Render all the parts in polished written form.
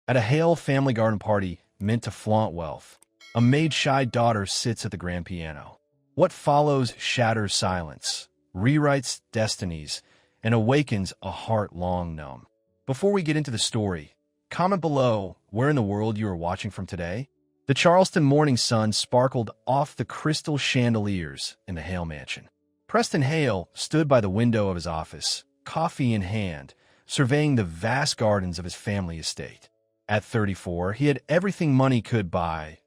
At a Hale family garden party meant to flaunt wealth, a maid-shy daughter sits at the grand piano. What follows shatters silence, rewrites destinies, and awakens a heart long numb. Before we get into the story, comment below where in the world you are watching from today. The Charleston morning sun sparkled off the crystal chandeliers in the Hale mansion. Preston Hale stood by the window of his office, coffee in hand, surveying the vast gardens of his family estate. At 34, he had everything money could buy: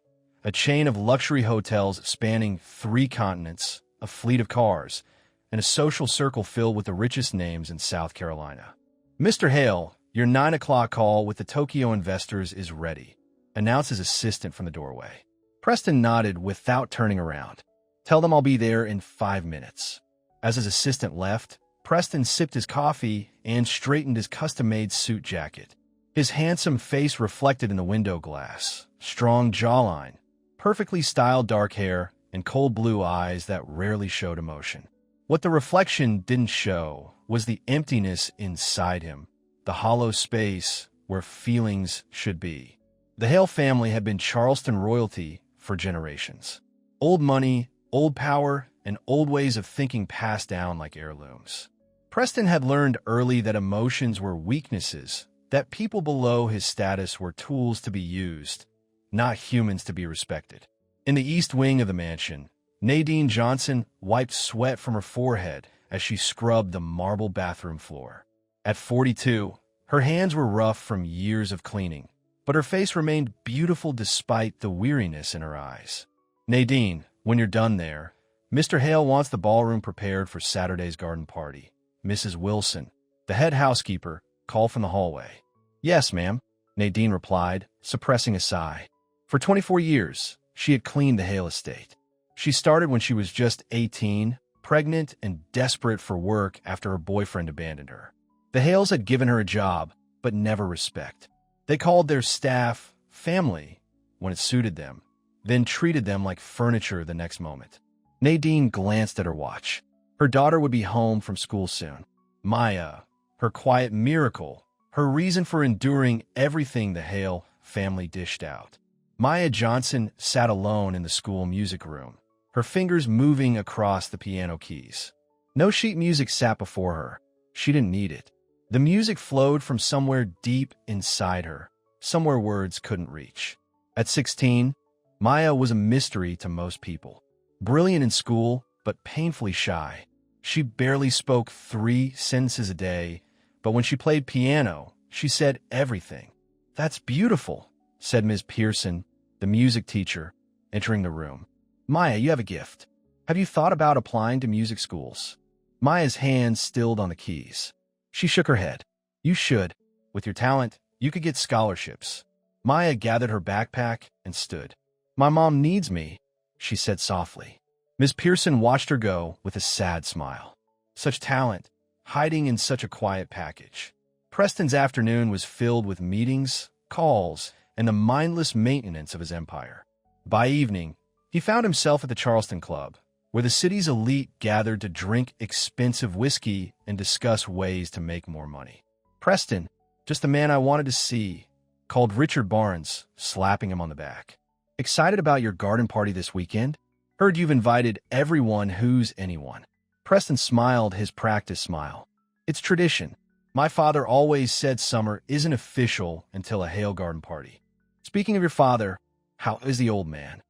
a chain of luxury hotels spanning 3 continents, a fleet of cars, and a social circle filled with the richest names in South Carolina. "Mr. Hale, your 9 o'clock call with the Tokyo investors is ready," announced his assistant from the doorway. Preston nodded without turning around. "Tell them I'll be there in 5 minutes." As his assistant left, Preston sipped his coffee and straightened his custom-made suit jacket. His handsome face reflected in the window glass, strong jawline, perfectly styled dark hair, and cold blue eyes that rarely showed emotion. What the reflection didn't show was the emptiness inside him, the hollow space where feelings should be. The Hale family had been Charleston royalty for generations. Old money, old power, and old ways of thinking passed down like heirlooms. Preston had learned early that emotions were weaknesses, that people below his status were tools to be used, not humans to be respected. In the east wing of the mansion, Nadine Johnson wiped sweat from her forehead as she scrubbed the marble bathroom floor. At 42, her hands were rough from years of cleaning, but her face remained beautiful despite the weariness in her eyes. "Nadine, when you're done there, Mr. Hale wants the ballroom prepared for Saturday's garden party." Mrs. Wilson, the head housekeeper, called from the hallway. "Yes, ma'am," Nadine replied, suppressing a sigh. For 24 years, she had cleaned the Hale estate. She started when she was just 18, pregnant and desperate for work after her boyfriend abandoned her. The Hales had given her a job, but never respect. They called their staff family when it suited them, then treated them like furniture the next moment. Nadine glanced at her watch. Her daughter would be home from school soon. Maya, her quiet miracle, her reason for enduring everything the Hale family dished out. Maya Johnson sat alone in the school music room, her fingers moving across the piano keys. No sheet music sat before her. She didn't need it. The music flowed from somewhere deep inside her, somewhere words couldn't reach. At 16, Maya was a mystery to most people. Brilliant in school, but painfully shy. She barely spoke 3 sentences a day, but when she played piano, she said everything. "That's beautiful," said Ms. Pearson, the music teacher, entering the room. "Maya, you have a gift. Have you thought about applying to music schools?" Maya's hands stilled on the keys. She shook her head. "You should. With your talent, you could get scholarships." Maya gathered her backpack and stood. "My mom needs me," she said softly. Ms. Pearson watched her go with a sad smile. Such talent, hiding in such a quiet package. Preston's afternoon was filled with meetings, calls, and the mindless maintenance of his empire. By evening, he found himself at the Charleston Club, where the city's elite gathered to drink expensive whiskey and discuss ways to make more money. "Preston, just the man I wanted to see," called Richard Barnes, slapping him on the back. "Excited about your garden party this weekend? Heard you've invited everyone who's anyone." Preston smiled his practice smile. "It's tradition. My father always said summer isn't official until a Hale garden party." "Speaking of your father, how is the old man?"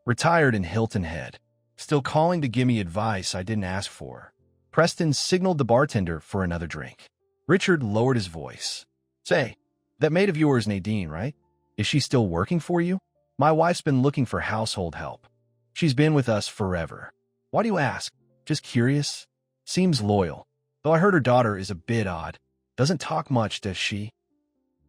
"Retired in Hilton Head. Still calling to give me advice I didn't ask for." Preston signaled the bartender for another drink. Richard lowered his voice. "Say, that maid of yours, Nadine, right? Is she still working for you? My wife's been looking for household help. She's been with us forever." "Why do you ask?" "Just curious. Seems loyal. Though I heard her daughter is a bit odd. Doesn't talk much, does she?"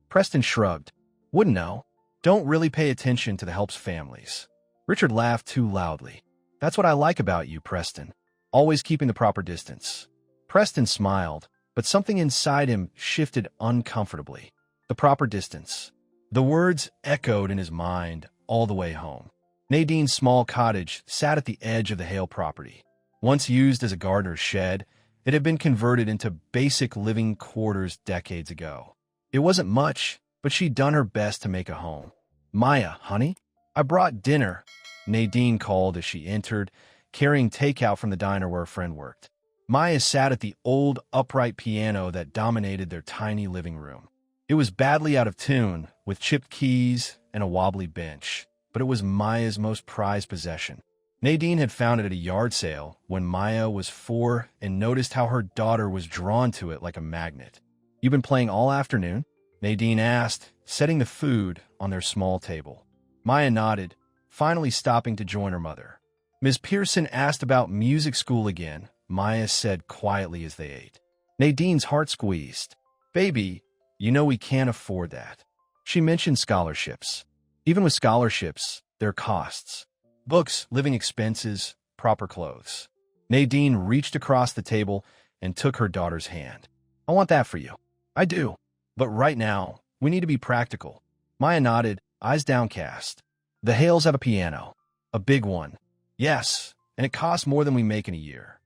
Preston shrugged. "Wouldn't know. Don't really pay attention to the help's families." Richard laughed too loudly. "That's what I like about you, Preston. Always keeping the proper distance." Preston smiled, but something inside him shifted uncomfortably. The proper distance. The words echoed in his mind all the way home. Nadine's small cottage sat at the edge of the Hale property. Once used as a gardener's shed, it had been converted into basic living quarters decades ago. It wasn't much, but she'd done her best to make a home. "Maya, honey, I brought dinner," Nadine called as she entered, carrying takeout from the diner where a friend worked. Maya sat at the old, upright piano that dominated their tiny living room. It was badly out of tune, with chipped keys and a wobbly bench, but it was Maya's most prized possession. Nadine had found it at a yard sale when Maya was 4 and noticed how her daughter was drawn to it like a magnet. "You've been playing all afternoon?" Nadine asked, setting the food on their small table. Maya nodded, finally stopping to join her mother. "Ms. Pearson asked about music school again," Maya said quietly as they ate. Nadine's heart squeezed. "Baby, you know we can't afford that." She mentioned scholarships. Even with scholarships, there are costs. Books, living expenses, proper clothes. Nadine reached across the table and took her daughter's hand. "I want that for you." "I do. But right now, we need to be practical." Maya nodded, eyes downcast. "The Hales have a piano. A big one." "Yes, and it costs more than we make in a year."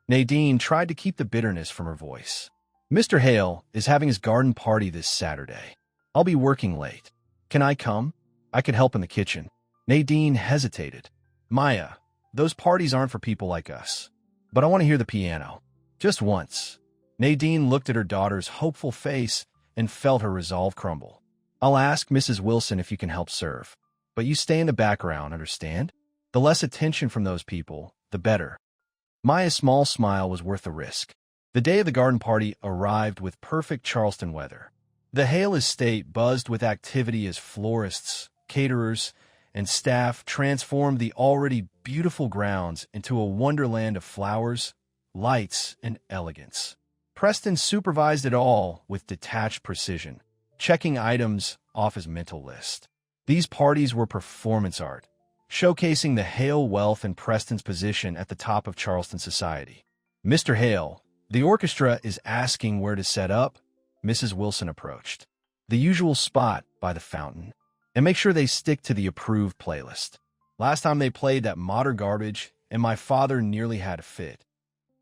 Nadine tried to keep the bitterness from her voice. "Mr. Hale is having his garden party this Saturday. I'll be working late. Can I come? I could help in the kitchen." Nadine hesitated. "Maya, those parties aren't for people like us. But I want to hear the piano. Just once." Nadine looked at her daughter's hopeful face and felt her resolve crumble. "I'll ask Mrs. Wilson if you can help serve. But you stay in the background, understand? The less attention from those people, the better." Maya's small smile was worth the risk. The day of the garden party arrived with perfect Charleston weather. The Hale estate buzzed with activity as florists, caterers, and staff transformed the already beautiful grounds into a wonderland of flowers, lights, and elegance. Preston supervised it all with detached precision, checking items off his mental list. These parties were performance art, showcasing the Hale wealth and Preston's position at the top of Charleston society. "Mr. Hale, the orchestra is asking where to set up," Mrs. Wilson approached. "The usual spot by the fountain. And make sure they stick to the approved playlist. Last time they played that modern garbage, and my father nearly had a fit."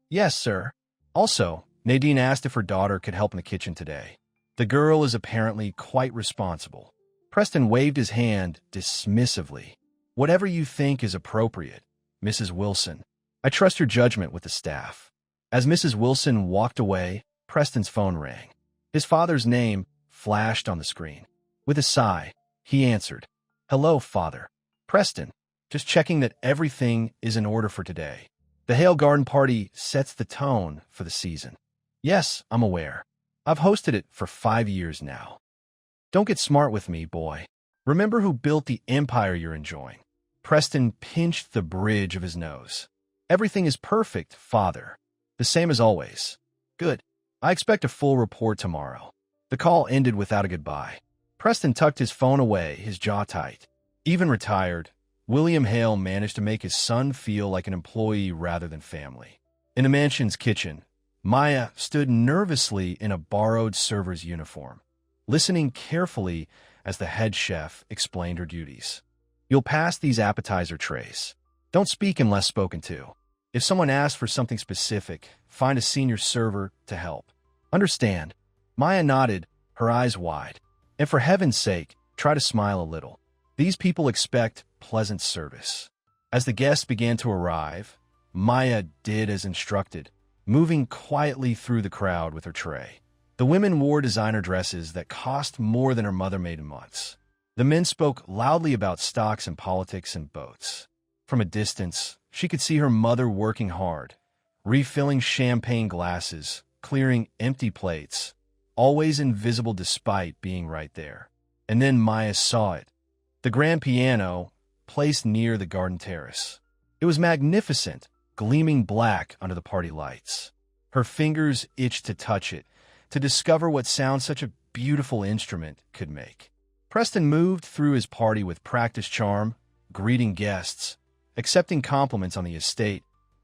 "Yes, sir." Also, Nadine asked if her daughter could help in the kitchen today. The girl is apparently quite responsible. Preston waved his hand dismissively. "Whatever you think is appropriate, Mrs. Wilson. I trust your judgment with the staff." As Mrs. Wilson walked away, Preston's phone rang. His father's name flashed on the screen. With a sigh, he answered. "Hello, Father." "Preston, just checking that everything is in order for today. The Hale Garden Party sets the tone for the season." "Yes, I'm aware. I've hosted it for 5 years now." "Don't get smart with me, boy. Remember who built the empire you're enjoying." Preston pinched the bridge of his nose. "Everything is perfect, Father. The same as always." "Good. I expect a full report tomorrow." The call ended without a goodbye. Preston tucked his phone away, his jaw tight. Even retired, William Hale managed to make his son feel like an employee rather than family. In the mansion's kitchen, Maya stood nervously in a borrowed server's uniform, listening carefully as the head chef explained her duties. "You'll pass these appetizer trays. Don't speak unless spoken to. If someone asks for something specific, find a senior server to help. Understand?" Maya nodded, her eyes wide. "And for heaven's sake, try to smile a little. These people expect pleasant service." As the guests began to arrive, Maya did as instructed, moving quietly through the crowd with her tray. The women wore designer dresses that cost more than her mother made in months. The men spoke loudly about stocks and politics and boats. From a distance, she could see her mother working hard, refilling champagne glasses, clearing empty plates, always invisible despite being right there. And then Maya saw it. The grand piano, placed near the garden terrace. It was magnificent, gleaming black under the party lights. Her fingers itched to touch it, to discover what sound such a beautiful instrument could make. Preston moved through his party with practiced charm, greeting guests, accepting compliments on the estate,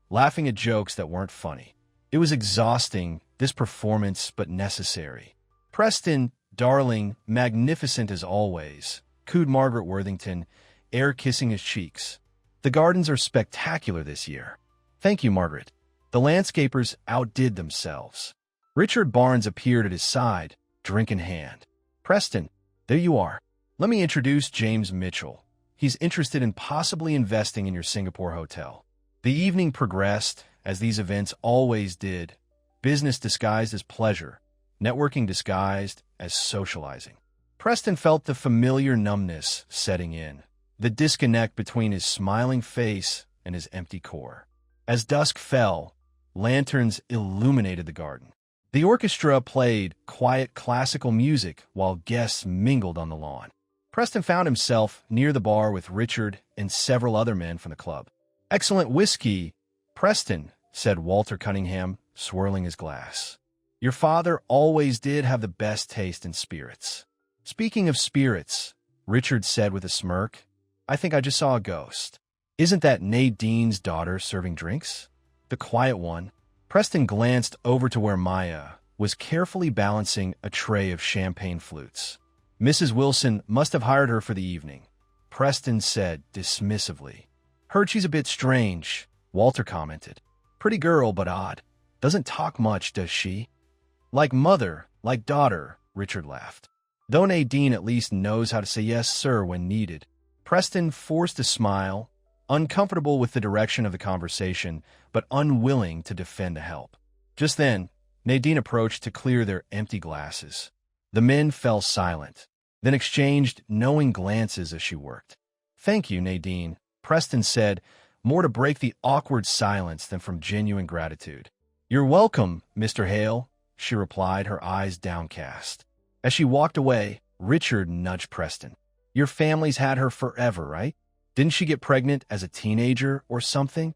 laughing at jokes that weren't funny. It was exhausting, this performance, but necessary. "Preston, darling, magnificent as always," cooed Margaret Worthington, air kissing his cheeks. "The gardens are spectacular this year." "Thank you, Margaret." The landscapers outdid themselves. Richard Barnes appeared at his side, drink in hand. "Preston, There you are. Let me introduce James Mitchell. He's interested in possibly investing in your Singapore hotel. The evening progressed, as these events always did. Business disguised as pleasure, networking disguised as socializing. Preston felt the familiar numbness setting in, the disconnect between his smiling face and his empty core. As dusk fell, lanterns illuminated the garden. The orchestra played quiet classical music while guests mingled on the lawn. Preston found himself near the bar with Richard and several other men from the club. "Excellent whiskey, Preston," said Walter Cunningham, swirling his glass. "Your father always did have the best taste in spirits." "Speaking of spirits," Richard said with a smirk, "I think I just saw a ghost." "Isn't that Nadine's daughter serving drinks? The quiet one?" Preston glanced over to where Maya was carefully balancing a tray of champagne flutes. "Mrs. Wilson must have hired her for the evening," Preston said dismissively. "Heard she's a bit strange," Walter commented. "Pretty girl, but odd. Doesn't talk much, does she?" "Like mother, like daughter," Richard laughed. "Though Nadine at least knows how to say yes, sir, when needed." Preston forced a smile, uncomfortable with the direction of the conversation, but unwilling to defend the help. Just then, Nadine approached to clear their empty glasses. The men fell silent, then exchanged knowing glances as she worked. "Thank you, Nadine," Preston said, more to break the awkward silence than from genuine gratitude. "You're welcome, Mr. Hale," she replied, her eyes downcast. As she walked away, Richard nudged Preston. "Your family's had her forever, right? Didn't she get pregnant as a teenager or something?"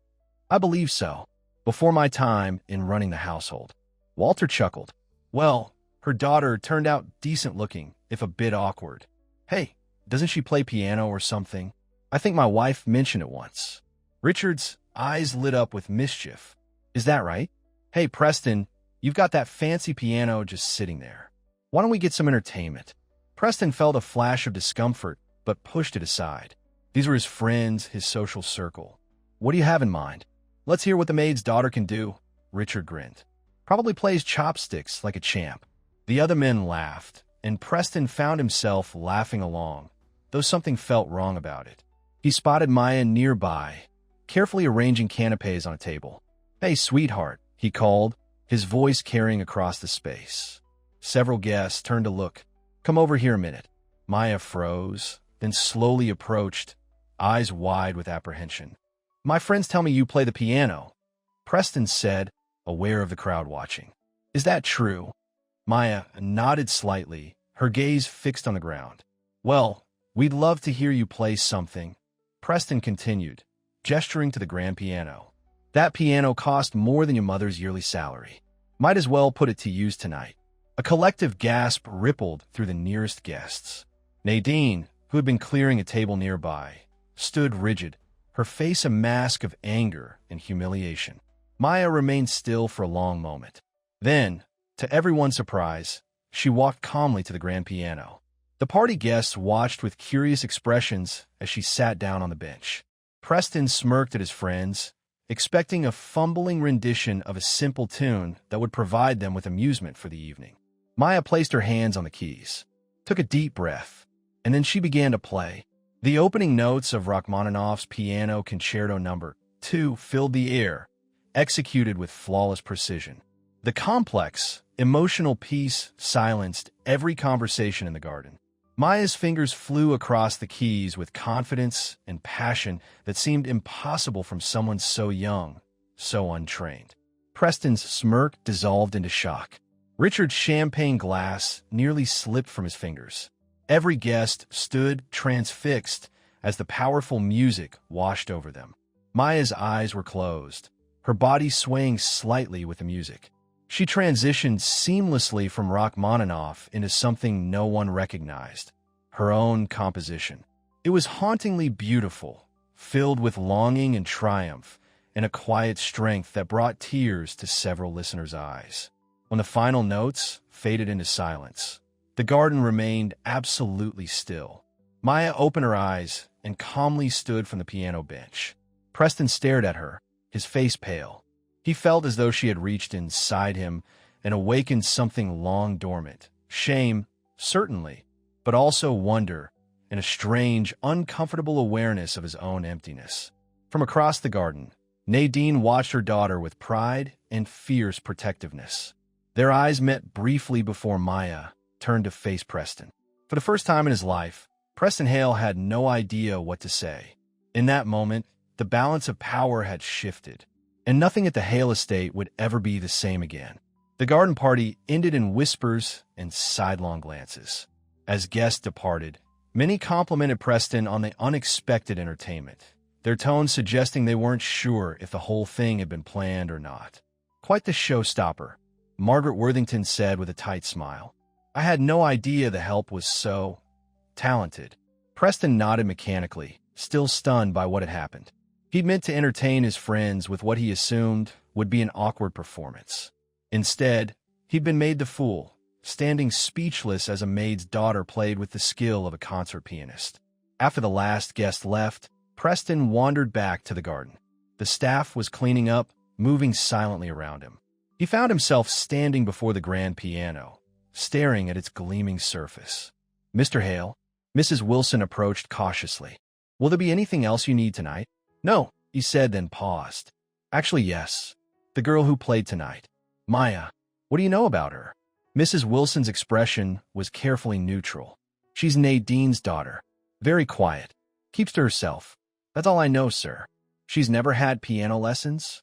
"I believe so. Before my time in running the household." Walter chuckled. "Well, her daughter turned out decent looking, if a bit awkward. Hey, doesn't she play piano or something? I think my wife mentioned it once." Richard's eyes lit up with mischief. "Is that right? Hey, Preston, you've got that fancy piano just sitting there. Why don't we get some entertainment?" Preston felt a flash of discomfort, but pushed it aside. These were his friends, his social circle. "What do you have in mind?" "Let's hear what the maid's daughter can do," Richard grinned. "Probably plays chopsticks like a champ." The other men laughed, and Preston found himself laughing along, though something felt wrong about it. He spotted Maya nearby, carefully arranging canapes on a table. "Hey, sweetheart," he called, his voice carrying across the space. Several guests turned to look. "Come over here a minute." Maya froze, then slowly approached, eyes wide with apprehension. "My friends tell me you play the piano," Preston said, aware of the crowd watching. "Is that true?" Maya nodded slightly, her gaze fixed on the ground. "Well, we'd love to hear you play something," Preston continued, gesturing to the grand piano. "That piano cost more than your mother's yearly salary. Might as well put it to use tonight." A collective gasp rippled through the nearest guests. Nadine, who had been clearing a table nearby, stood rigid, her face a mask of anger and humiliation. Maya remained still for a long moment. Then, to everyone's surprise, she walked calmly to the grand piano. The party guests watched with curious expressions as she sat down on the bench. Preston smirked at his friends, expecting a fumbling rendition of a simple tune that would provide them with amusement for the evening. Maya placed her hands on the keys, took a deep breath, and then she began to play. The opening notes of Rachmaninoff's Piano Concerto No. 2 filled the air, executed with flawless precision. The complex, emotional piece silenced every conversation in the garden. Maya's fingers flew across the keys with confidence and passion that seemed impossible from someone so young, so untrained. Preston's smirk dissolved into shock. Richard's champagne glass nearly slipped from his fingers. Every guest stood transfixed as the powerful music washed over them. Maya's eyes were closed, her body swaying slightly with the music. She transitioned seamlessly from Rachmaninoff into something no one recognized, her own composition. It was hauntingly beautiful, filled with longing and triumph, and a quiet strength that brought tears to several listeners' eyes. When the final notes faded into silence, the garden remained absolutely still. Maya opened her eyes and calmly stood from the piano bench. Preston stared at her, his face pale. He felt as though she had reached inside him and awakened something long dormant. Shame, certainly, but also wonder and a strange, uncomfortable awareness of his own emptiness. From across the garden, Nadine watched her daughter with pride and fierce protectiveness. Their eyes met briefly before Maya turned to face Preston. For the first time in his life, Preston Hale had no idea what to say. In that moment, the balance of power had shifted, and nothing at the Hale estate would ever be the same again. The garden party ended in whispers and sidelong glances. As guests departed, many complimented Preston on the unexpected entertainment, their tones suggesting they weren't sure if the whole thing had been planned or not. "Quite the showstopper," Margaret Worthington said with a tight smile. "I had no idea the help was so talented." Preston nodded mechanically, still stunned by what had happened. He'd meant to entertain his friends with what he assumed would be an awkward performance. Instead, he'd been made the fool, standing speechless as a maid's daughter played with the skill of a concert pianist. After the last guest left, Preston wandered back to the garden. The staff was cleaning up, moving silently around him. He found himself standing before the grand piano, staring at its gleaming surface. "Mr. Hale," Mrs. Wilson approached cautiously. "Will there be anything else you need tonight?" "No," he said, then paused. "Actually, yes. The girl who played tonight. Maya. What do you know about her?" Mrs. Wilson's expression was carefully neutral. "She's Nadine's daughter. Very quiet. Keeps to herself. That's all I know, sir. She's never had piano lessons?"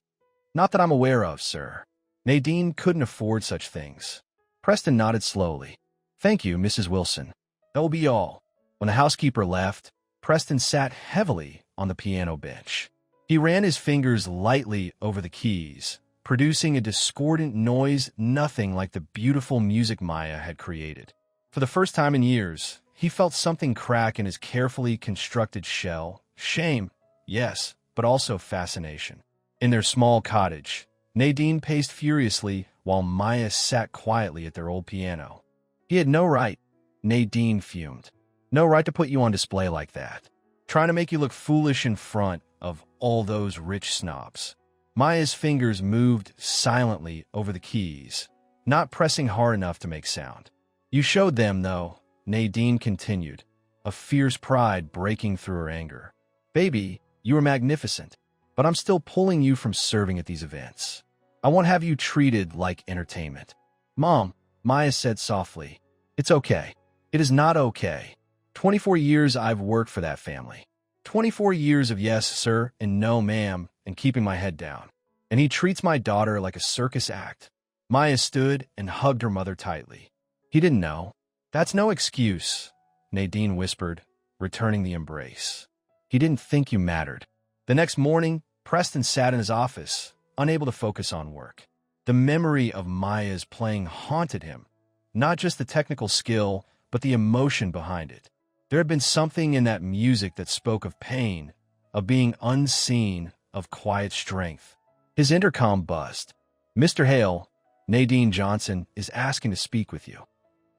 "Not that I'm aware of, sir. Nadine couldn't afford such things." Preston nodded slowly. "Thank you, Mrs. Wilson. That will be all." When the housekeeper left, Preston sat heavily on the piano bench. He ran his fingers lightly over the keys, producing a discordant noise nothing like the beautiful music Maya had created. For the first time in years, he felt something crack in his carefully constructed shell. Shame, yes, but also fascination. In their small cottage, Nadine paced furiously while Maya sat quietly at their old piano. "He had no right," Nadine fumed. "No right to put you on display like that. Trying to make you look foolish in front of all those rich snobs." Maya's fingers moved silently over the keys, not pressing hard enough to make sound. "You showed them, though," Nadine continued, a fierce pride breaking through her anger. "Baby, you were magnificent, but I'm still pulling you from serving at these events. I won't have you treated like entertainment." "Mom," Maya said softly, "it's okay. It is not okay. 24 years I've worked for that family. 24 years of yes, sir, and no, ma'am, and keeping my head down. And he treats my daughter like a circus act." Maya stood and hugged her mother tightly. "He didn't know." "That's no excuse," Nadine whispered, returning the embrace. "He didn't think you mattered." The next morning, Preston sat in his office, unable to focus on work. The memory of Maya's playing haunted him, not just the technical skill, but the emotion behind it. There had been something in that music that spoke of pain, of being unseen, of quiet strength. His intercom buzzed. "Mr. Hale, Nadine Johnson is asking to speak with you."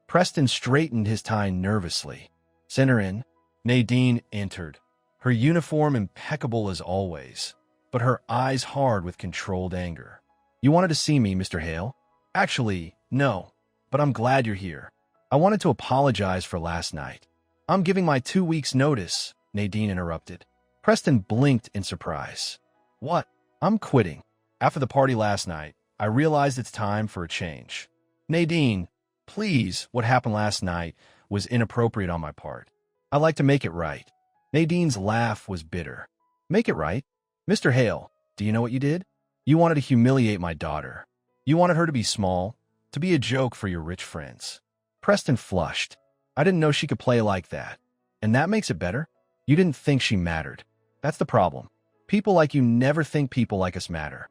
Preston straightened his tie nervously. "Send her in." Nadine entered, her uniform impeccable as always, but her eyes hard with controlled anger. "You wanted to see me, Mr. Hale?" "Actually, no, but I'm glad you're here. I wanted to apologize for last night." "I'm giving my 2 weeks' notice," Nadine interrupted. Preston blinked in surprise. "What?" "I'm quitting. After the party last night, I realized it's time for a change." "Nadine, please, what happened last night was inappropriate on my part. I'd like to make it right." Nadine's laugh was bitter. "Make it right? Mr. Hale, do you know what you did? You wanted to humiliate my daughter. You wanted her to be small, to be a joke for your rich friends." Preston flushed. "I didn't know she could play like that. And that makes it better? You didn't think she mattered. That's the problem. People like you never think people like us matter."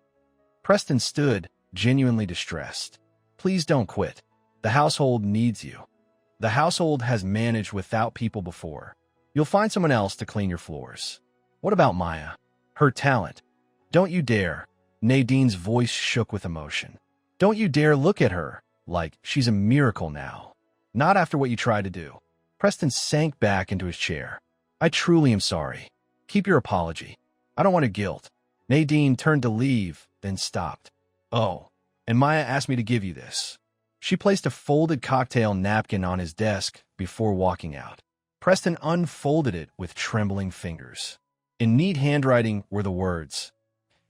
Preston stood, genuinely distressed. "Please don't quit. The household needs you. The household has managed without people before. You'll find someone else to clean your floors." "What about Maya? Her talent?" "Don't you dare." Nadine's voice shook with emotion. "Don't you dare look at her like she's a miracle now. Not after what you tried to do." Preston sank back into his chair. "I truly am sorry. Keep your apology. I don't want to guilt." Nadine turned to leave, then stopped. "Oh, and Maya asked me to give you this." She placed a folded cocktail napkin on his desk before walking out. Preston unfolded it with trembling fingers. In neat handwriting were the words,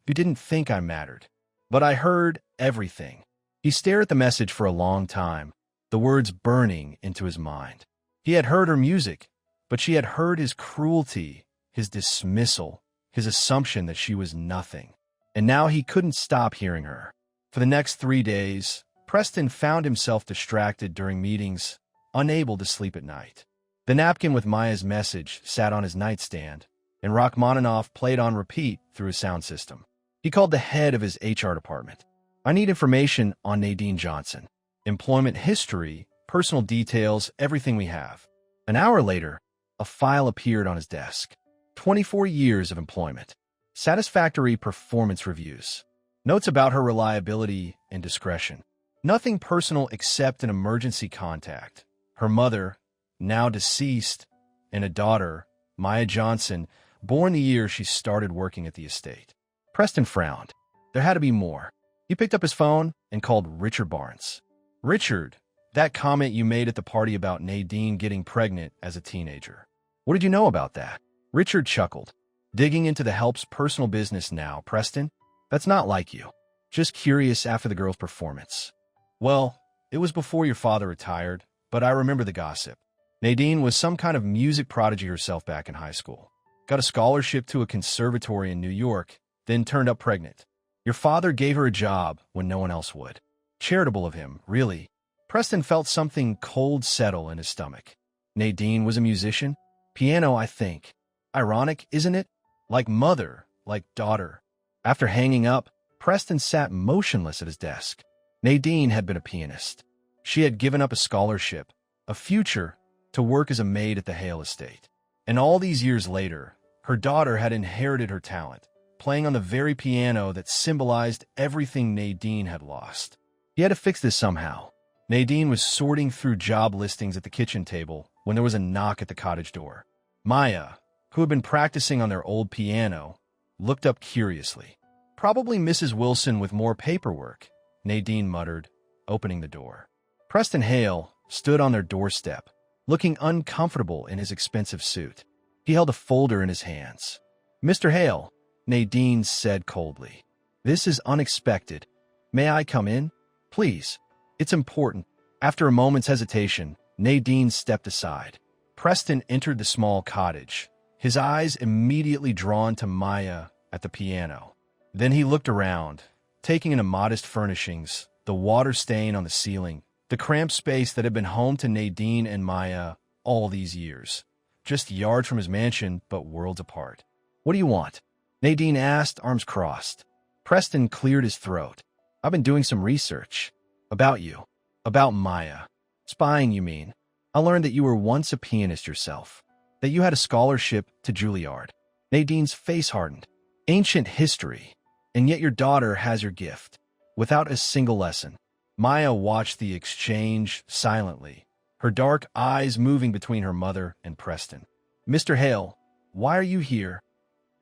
"You didn't think I mattered, but I heard everything." He stared at the message for a long time, the words burning into his mind. He had heard her music, but she had heard his cruelty, his dismissal, his assumption that she was nothing. And now he couldn't stop hearing her. For the next 3 days, Preston found himself distracted during meetings, unable to sleep at night. The napkin with Maya's message sat on his nightstand, and Rachmaninoff played on repeat through his sound system. He called the head of his HR department. "I need information on Nadine Johnson. Employment history, personal details, everything we have." An hour later, a file appeared on his desk. 24 years of employment. Satisfactory performance reviews. Notes about her reliability and discretion. Nothing personal except an emergency contact. Her mother, now deceased, and a daughter, Maya Johnson, born the year she started working at the estate. Preston frowned. There had to be more. He picked up his phone and called Richard Barnes. "Richard, that comment you made at the party about Nadine getting pregnant as a teenager. What did you know about that?" Richard chuckled. "Digging into the help's personal business now, Preston? That's not like you. Just curious after the girl's performance." "Well, it was before your father retired, but I remember the gossip. Nadine was some kind of music prodigy herself back in high school. Got a scholarship to a conservatory in New York, then turned up pregnant. Your father gave her a job when no one else would. Charitable of him, really." Preston felt something cold settle in his stomach. Nadine was a musician? Piano, I think. Ironic, isn't it? Like mother, like daughter. After hanging up, Preston sat motionless at his desk. Nadine had been a pianist. She had given up a scholarship, a future, to work as a maid at the Hale estate. And all these years later, her daughter had inherited her talent, playing on the very piano that symbolized everything Nadine had lost. He had to fix this somehow. Nadine was sorting through job listings at the kitchen table when there was a knock at the cottage door. Maya, who had been practicing on their old piano, looked up curiously. "Probably Mrs. Wilson with more paperwork," Nadine muttered, opening the door. Preston Hale stood on their doorstep, looking uncomfortable in his expensive suit. He held a folder in his hands. "Mr. Hale," Nadine said coldly. "This is unexpected. May I come in? Please. It's important." After a moment's hesitation, Nadine stepped aside. Preston entered the small cottage, his eyes immediately drawn to Maya at the piano. Then he looked around, taking in the modest furnishings, the water stain on the ceiling, the cramped space that had been home to Nadine and Maya all these years. Just yards from his mansion, but worlds apart. "What do you want?" Nadine asked, arms crossed. Preston cleared his throat. "I've been doing some research. About you. About Maya. Spying, you mean. I learned that you were once a pianist yourself. That you had a scholarship to Juilliard." Nadine's face hardened. "Ancient history. And yet your daughter has your gift. Without a single lesson." Maya watched the exchange silently, her dark eyes moving between her mother and Preston. "Mr. Hale, why are you here?"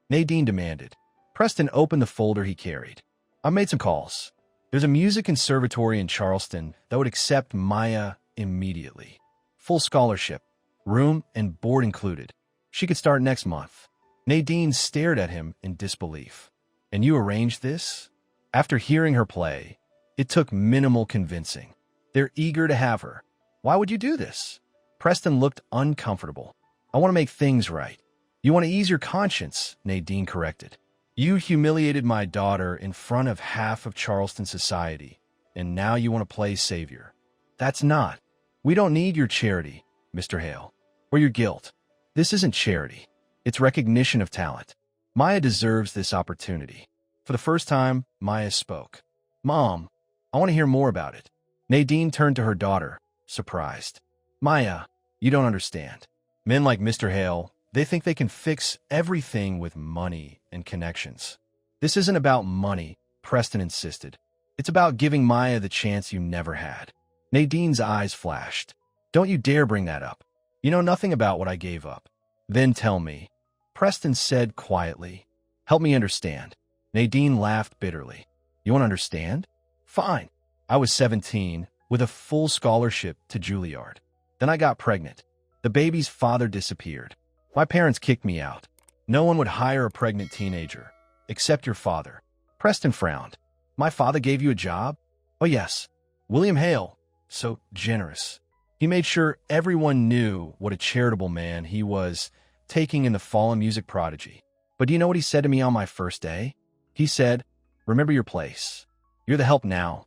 Nadine demanded. Preston opened the folder he carried. "I made some calls. There's a music conservatory in Charleston that would accept Maya immediately. Full scholarship, room and board included. She could start next month." Nadine stared at him in disbelief. "And you arranged this?" After hearing her play, it took minimal convincing. "They're eager to have her. Why would you do this?" Preston looked uncomfortable. "I want to make things right." "You want to ease your conscience," Nadine corrected. "You humiliated my daughter in front of half of Charleston society, and now you want to play savior. That's not. We don't need your charity, Mr. Hale, or your guilt. This isn't charity. It's recognition of talent. Maya deserves this opportunity." For the first time, Maya spoke. "Mom, I want to hear more about it." Nadine turned to her daughter, surprised. "Maya, you don't understand. Men like Mr. Hale, they think they can fix everything with money and connections. This isn't about money," Preston insisted. "It's about giving Maya the chance you never had." Nadine's eyes flashed. "Don't you dare bring that up. You know nothing about what I gave up." "Then tell me," Preston said quietly. "Help me understand." Nadine laughed bitterly. "You want to understand? Fine. I was 17, with a full scholarship to Juilliard. Then I got pregnant. The baby's father disappeared. My parents kicked me out. No one would hire a pregnant teenager, except your father. Preston frowned. My father gave you a job? Oh yes. William Hale. So generous. He made sure everyone knew what a charitable man he was, taking in the fallen music prodigy. But do you know what he said to me on my first day? He said, "Remember your place. You're the help now,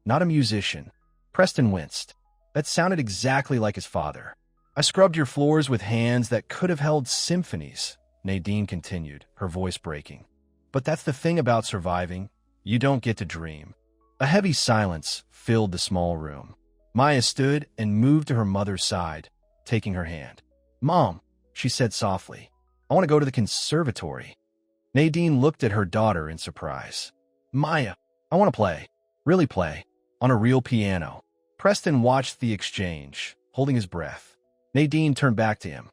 not a musician." Preston winced. That sounded exactly like his father. I scrubbed your floors with hands that could have held symphonies, Nadine continued, her voice breaking. But that's the thing about surviving. You don't get to dream. A heavy silence filled the small room. Maya stood and moved to her mother's side, taking her hand. "Mom," she said softly, "I want to go to the conservatory." Nadine looked at her daughter in surprise. "Maya, I want to play, really play, on a real piano." Preston watched the exchange, holding his breath. Nadine turned back to him.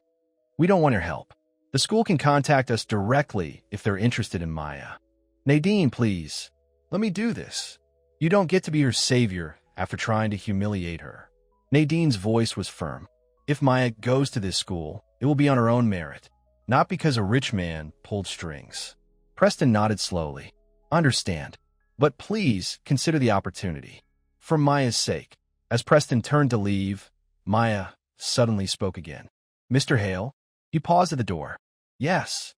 "We don't want your help. The school can contact us directly if they're interested in Maya." "Nadine, please, let me do this. You don't get to be her savior after trying to humiliate her." Nadine's voice was firm. "If Maya goes to this school, it will be on her own merit, not because a rich man pulled strings." Preston nodded slowly. "Understand, but please consider the opportunity. For Maya's sake." As Preston turned to leave, Maya suddenly spoke again. "Mr. Hale?" He paused at the door. "Yes.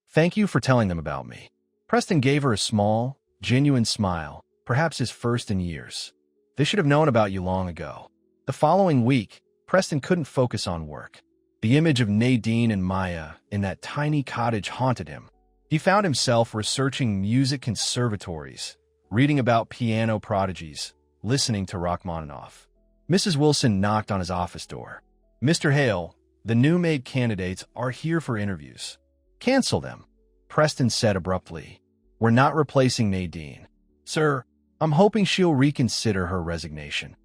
Thank you for telling them about me." Preston gave her a small, genuine smile, perhaps his first in years. "They should have known about you long ago." The following week, Preston couldn't focus on work. The image of Nadine and Maya in that tiny cottage haunted him. He found himself researching music conservatories, reading about piano prodigies, listening to Rachmaninoff. Mrs. Wilson knocked on his office door. "Mr. Hale, the new Maid candidates are here for interviews." "Cancel them," Preston said abruptly. "We're not replacing Nadine." "Sir, I'm hoping she'll reconsider her resignation."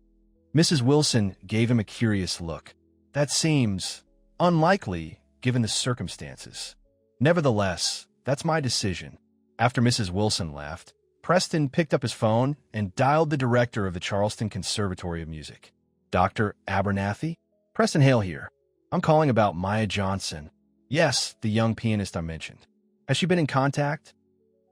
Mrs. Wilson gave him a curious look. "That seems unlikely, given the circumstances." "Nevertheless, that's my decision." After Mrs. Wilson left, Preston picked up his phone and dialed the director of the Charleston Conservatory of Music. "Dr. Abernathy? Preston Hale here. I'm calling about Maya Johnson." "Yes, the young pianist I mentioned. Has she been in contact?"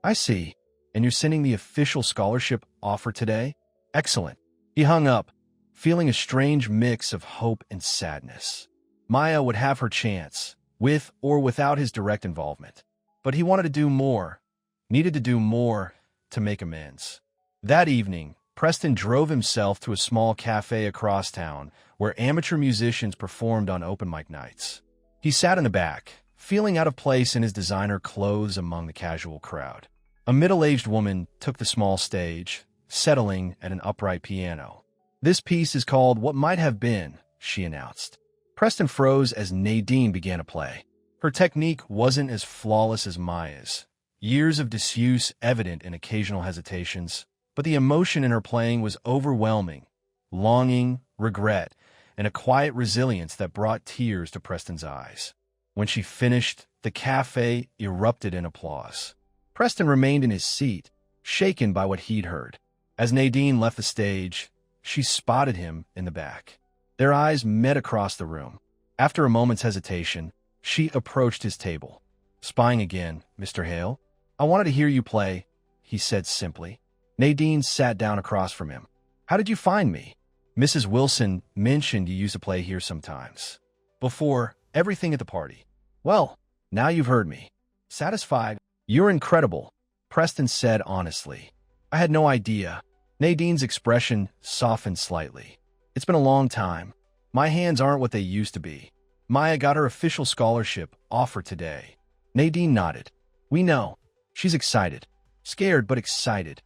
"I see. And you're sending the official scholarship offer today?" "Excellent." He hung up, feeling a strange mix of hope and sadness. Maya would have her chance, with or without his direct involvement. But he wanted to do more, needed to do more to make amends. That evening, Preston drove himself to a small cafe across town where amateur musicians performed on open mic nights. He sat in the back, feeling out of place in his designer clothes among the casual crowd. A middle-aged woman took the small stage, settling at an upright piano. "This piece is called What Might Have Been," she announced. Preston froze as Nadine began to play. Her technique wasn't as flawless as Maya's. Years of disuse evident in occasional hesitations, but the emotion in her playing was overwhelming. Longing, regret, and a quiet resilience that brought tears to Preston's eyes. When she finished, the cafe erupted in applause. Preston remained in his seat, shaken by what he'd heard. As Nadine left the stage, she spotted him in the back. Their eyes met across the room. After a moment's hesitation, she approached his table. "Spying again, Mr. Hale? I wanted to hear you play," he said simply. Nadine sat down across from him. "How did you find me?" "Mrs. Wilson mentioned you used to play here sometimes. Before everything at the party." "Well, now you've heard me. Satisfied?" "You're incredible," Preston said honestly. "I had no idea." Nadine's expression softened slightly. "It's been a long time. My hands aren't what they used to be." Maya got her official scholarship offer today. Nadine nodded. "We know." She's excited. Scared, but excited.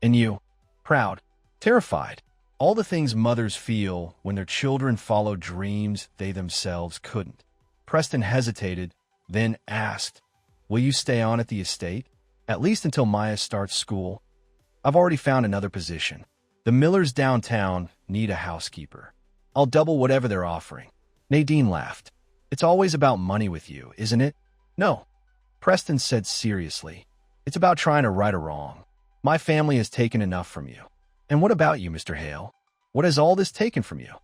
"And you?" "Proud. Terrified. All the things mothers feel when their children follow dreams they themselves couldn't." Preston hesitated, then asked, "Will you stay on at the estate? At least until Maya starts school?" "I've already found another position. The Millers downtown need a housekeeper. I'll double whatever they're offering." Nadine laughed. "It's always about money with you, isn't it?" "No," Preston said seriously. "It's about trying to right a wrong. My family has taken enough from you." "And what about you, Mr. Hale? What has all this taken from you?"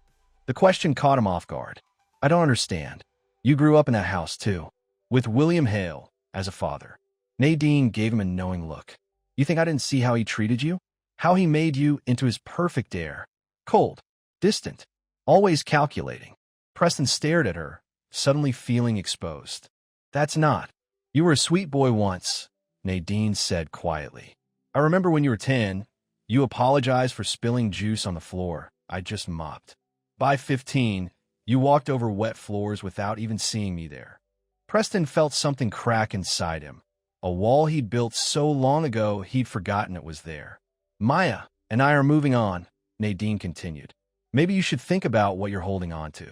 The question caught him off guard. I don't understand. You grew up in that house, too, with William Hale as a father. Nadine gave him a knowing look. You think I didn't see how he treated you? How he made you into his perfect heir? Cold, distant, always calculating. Preston stared at her, suddenly feeling exposed. That's not. You were a sweet boy once, Nadine said quietly. I remember when you were 10, you apologized for spilling juice on the floor I just mopped. By 15, you walked over wet floors without even seeing me there. Preston felt something crack inside him, a wall he'd built so long ago he'd forgotten it was there. Maya and I are moving on, Nadine continued. Maybe you should think about what you're holding on to.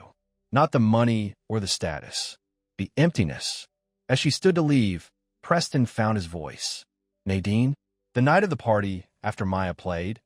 Not the money or the status. The emptiness. As she stood to leave, Preston found his voice. Nadine, the night of the party, after Maya played,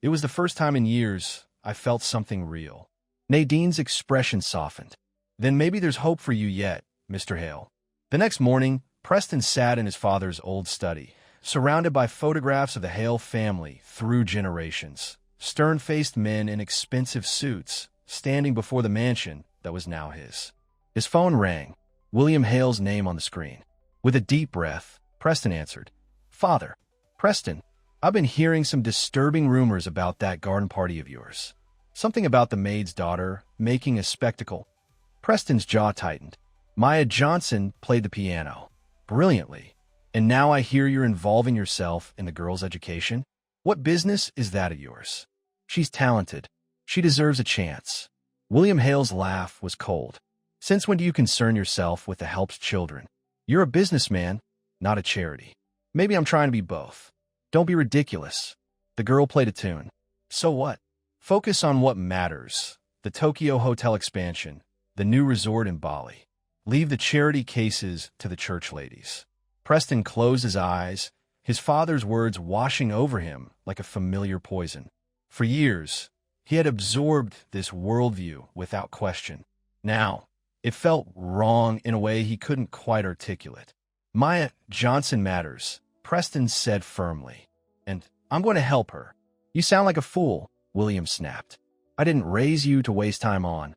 it was the first time in years I felt something real. Nadine's expression softened. Then maybe there's hope for you yet, Mr. Hale. The next morning, Preston sat in his father's old study, surrounded by photographs of the Hale family through generations. Stern-faced men in expensive suits, standing before the mansion that was now his. His phone rang, William Hale's name on the screen. With a deep breath, Preston answered. Father, Preston, I've been hearing some disturbing rumors about that garden party of yours. Something about the maid's daughter making a spectacle. Preston's jaw tightened. Maya Johnson played the piano brilliantly, and now I hear you're involving yourself in the girl's education? What business is that of yours? She's talented. She deserves a chance. William Hale's laugh was cold. Since when do you concern yourself with the help's children? You're a businessman, not a charity. Maybe I'm trying to be both. Don't be ridiculous. The girl played a tune. So what? Focus on what matters. The Tokyo hotel expansion, the new resort in Bali. Leave the charity cases to the church ladies. Preston closed his eyes, his father's words washing over him like a familiar poison. For years, he had absorbed this worldview without question. Now, it felt wrong in a way he couldn't quite articulate. Maya Johnson matters, Preston said firmly. And I'm going to help her. You sound like a fool, William snapped. I didn't raise you to waste time on.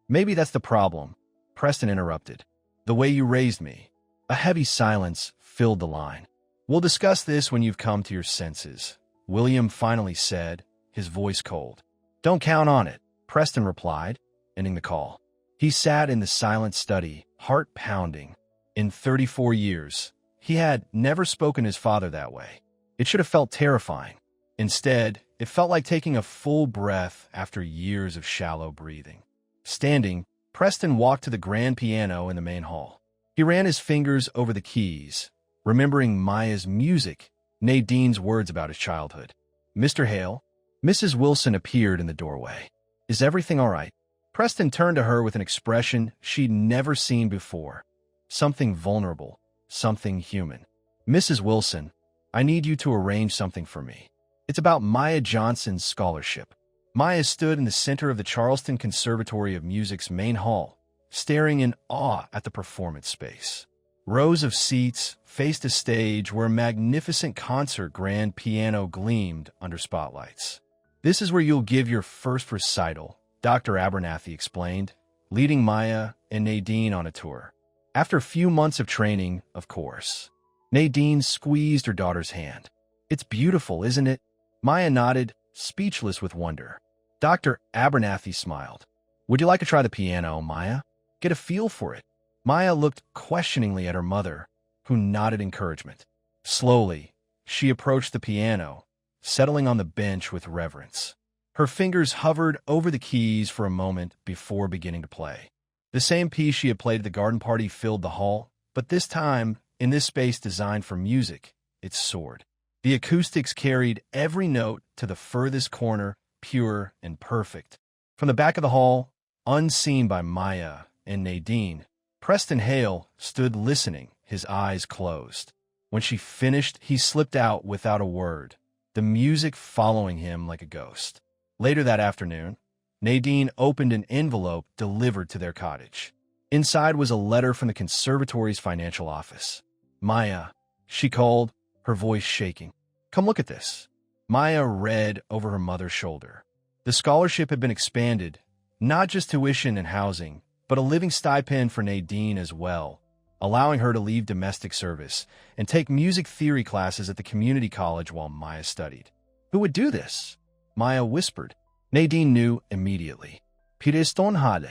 Maybe that's the problem, Preston interrupted. The way you raised me. A heavy silence filled the line. We'll discuss this when you've come to your senses, William finally said, his voice cold. Don't count on it, Preston replied, ending the call. He sat in the silent study, heart pounding. In 34 years, he had never spoken his father that way. It should have felt terrifying. Instead, it felt like taking a full breath after years of shallow breathing. Standing, Preston walked to the grand piano in the main hall. He ran his fingers over the keys, remembering Maya's music, Nadine's words about his childhood. Mr. Hale, Mrs. Wilson appeared in the doorway. Is everything all right? Preston turned to her with an expression she'd never seen before. Something vulnerable, something human. Mrs. Wilson, I need you to arrange something for me. It's about Maya Johnson's scholarship. Maya stood in the center of the Charleston Conservatory of Music's main hall, staring in awe at the performance space. Rows of seats faced a stage where a magnificent concert grand piano gleamed under spotlights. This is where you'll give your first recital, Dr. Abernathy explained, leading Maya and Nadine on a tour. After a few months of training, of course. Nadine squeezed her daughter's hand. It's beautiful, isn't it? Maya nodded, speechless with wonder. Dr. Abernathy smiled. Would you like to try the piano, Maya? Get a feel for it. Maya looked questioningly at her mother, who nodded encouragement. Slowly, she approached the piano, settling on the bench with reverence. Her fingers hovered over the keys for a moment before beginning to play. The same piece she had played at the garden party filled the hall, but this time, in this space designed for music, it soared. The acoustics carried every note to the furthest corner, pure and perfect. From the back of the hall, unseen by Maya and Nadine, Preston Hale stood listening, his eyes closed. When she finished, he slipped out without a word, the music following him like a ghost. Later that afternoon, Nadine opened an envelope delivered to their cottage. Inside was a letter from the conservatory's financial office. Maya, she called, her voice shaking. Come look at this. Maya read over her mother's shoulder. The scholarship had been expanded, Not just tuition and housing, but a living stipend for Nadine as well, allowing her to leave domestic service and take music theory classes at the community college while Maya studied. Who would do this? Maya whispered. Nadine knew immediately. Pireston hale.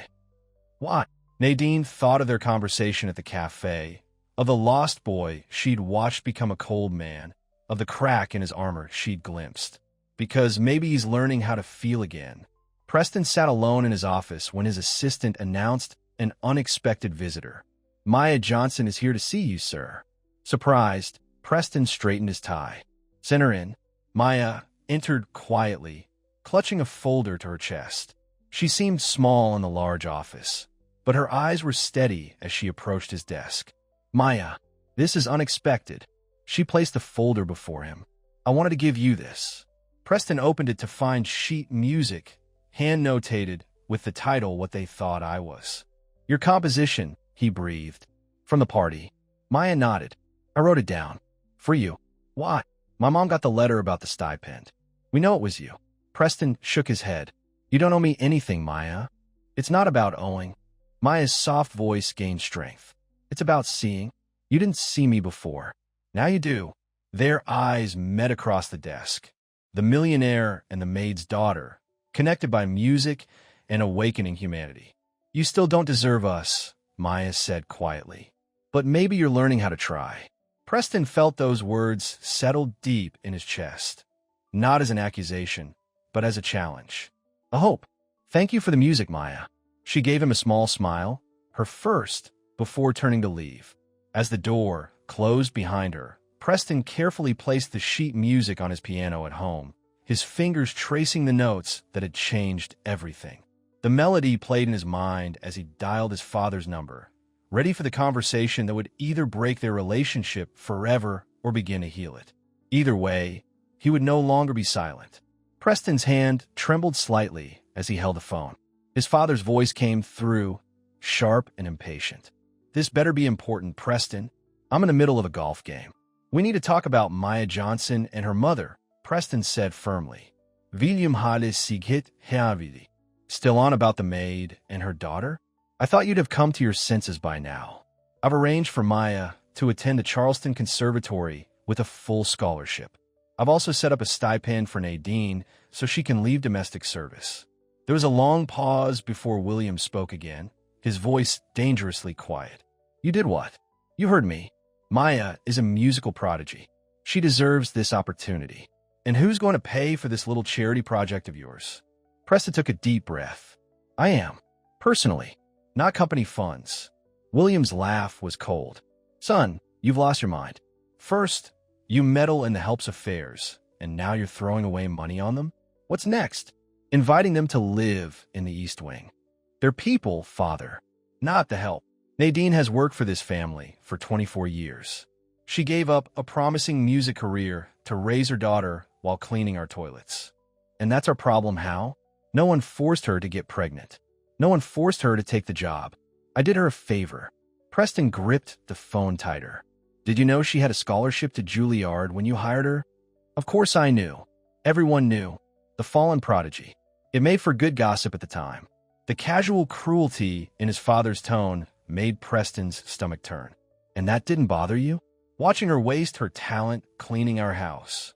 What? Nadine thought of their conversation at the cafe, of the lost boy she'd watched become a cold man, of the crack in his armor she'd glimpsed. Because maybe he's learning how to feel again. Preston sat alone in his office when his assistant announced an unexpected visitor. Maya Johnson is here to see you, sir. Surprised, Preston straightened his tie. Send her in. Maya entered quietly, clutching a folder to her chest. She seemed small in the large office, but her eyes were steady as she approached his desk. Maya, this is unexpected. She placed the folder before him. I wanted to give you this. Preston opened it to find sheet music, hand-notated with the title What They Thought I Was. Your composition, he breathed. From the party. Maya nodded. I wrote it down. For you. What? My mom got the letter about the stipend. We know it was you. Preston shook his head. You don't owe me anything, Maya. It's not about owing. Maya's soft voice gained strength. It's about seeing. You didn't see me before. Now you do. Their eyes met across the desk. The millionaire and the maid's daughter, connected by music and awakening humanity. You still don't deserve us, Maya said quietly. But maybe you're learning how to try. Preston felt those words settle deep in his chest. Not as an accusation, but as a challenge. A hope. Thank you for the music, Maya. She gave him a small smile, her first, before turning to leave. As the door closed behind her, Preston carefully placed the sheet music on his piano at home, his fingers tracing the notes that had changed everything. The melody played in his mind as he dialed his father's number, ready for the conversation that would either break their relationship forever or begin to heal it. Either way, he would no longer be silent. Preston's hand trembled slightly as he held the phone. His father's voice came through, sharp and impatient. This better be important, Preston. I'm in the middle of a golf game. We need to talk about Maya Johnson and her mother, Preston said firmly. William hade sigit heavidi. Still on about the maid and her daughter? I thought you'd have come to your senses by now. I've arranged for Maya to attend the Charleston Conservatory with a full scholarship. I've also set up a stipend for Nadine so she can leave domestic service. There was a long pause before William spoke again, his voice dangerously quiet. You did what? You heard me. Maya is a musical prodigy. She deserves this opportunity. And who's going to pay for this little charity project of yours? Preston took a deep breath. I am. Personally. Not company funds. William's laugh was cold. Son, you've lost your mind. First, you meddle in the help's affairs, and now you're throwing away money on them? What's next? Inviting them to live in the East Wing. They're people, father, not the help. Nadine has worked for this family for 24 years. She gave up a promising music career to raise her daughter while cleaning our toilets. And that's our problem, how? No one forced her to get pregnant. No one forced her to take the job. I did her a favor. Preston gripped the phone tighter. Did you know she had a scholarship to Juilliard when you hired her? Of course I knew. Everyone knew. The fallen prodigy. It made for good gossip at the time. The casual cruelty in his father's tone made Preston's stomach turn. And that didn't bother you? Watching her waste her talent cleaning our house.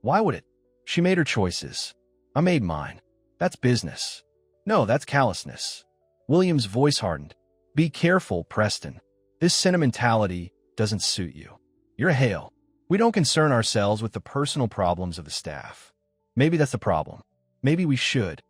Why would it? She made her choices. I made mine. That's business. No, that's callousness. William's voice hardened. Be careful, Preston. This sentimentality doesn't suit you. You're a Hale. We don't concern ourselves with the personal problems of the staff. Maybe that's the problem. Maybe we should.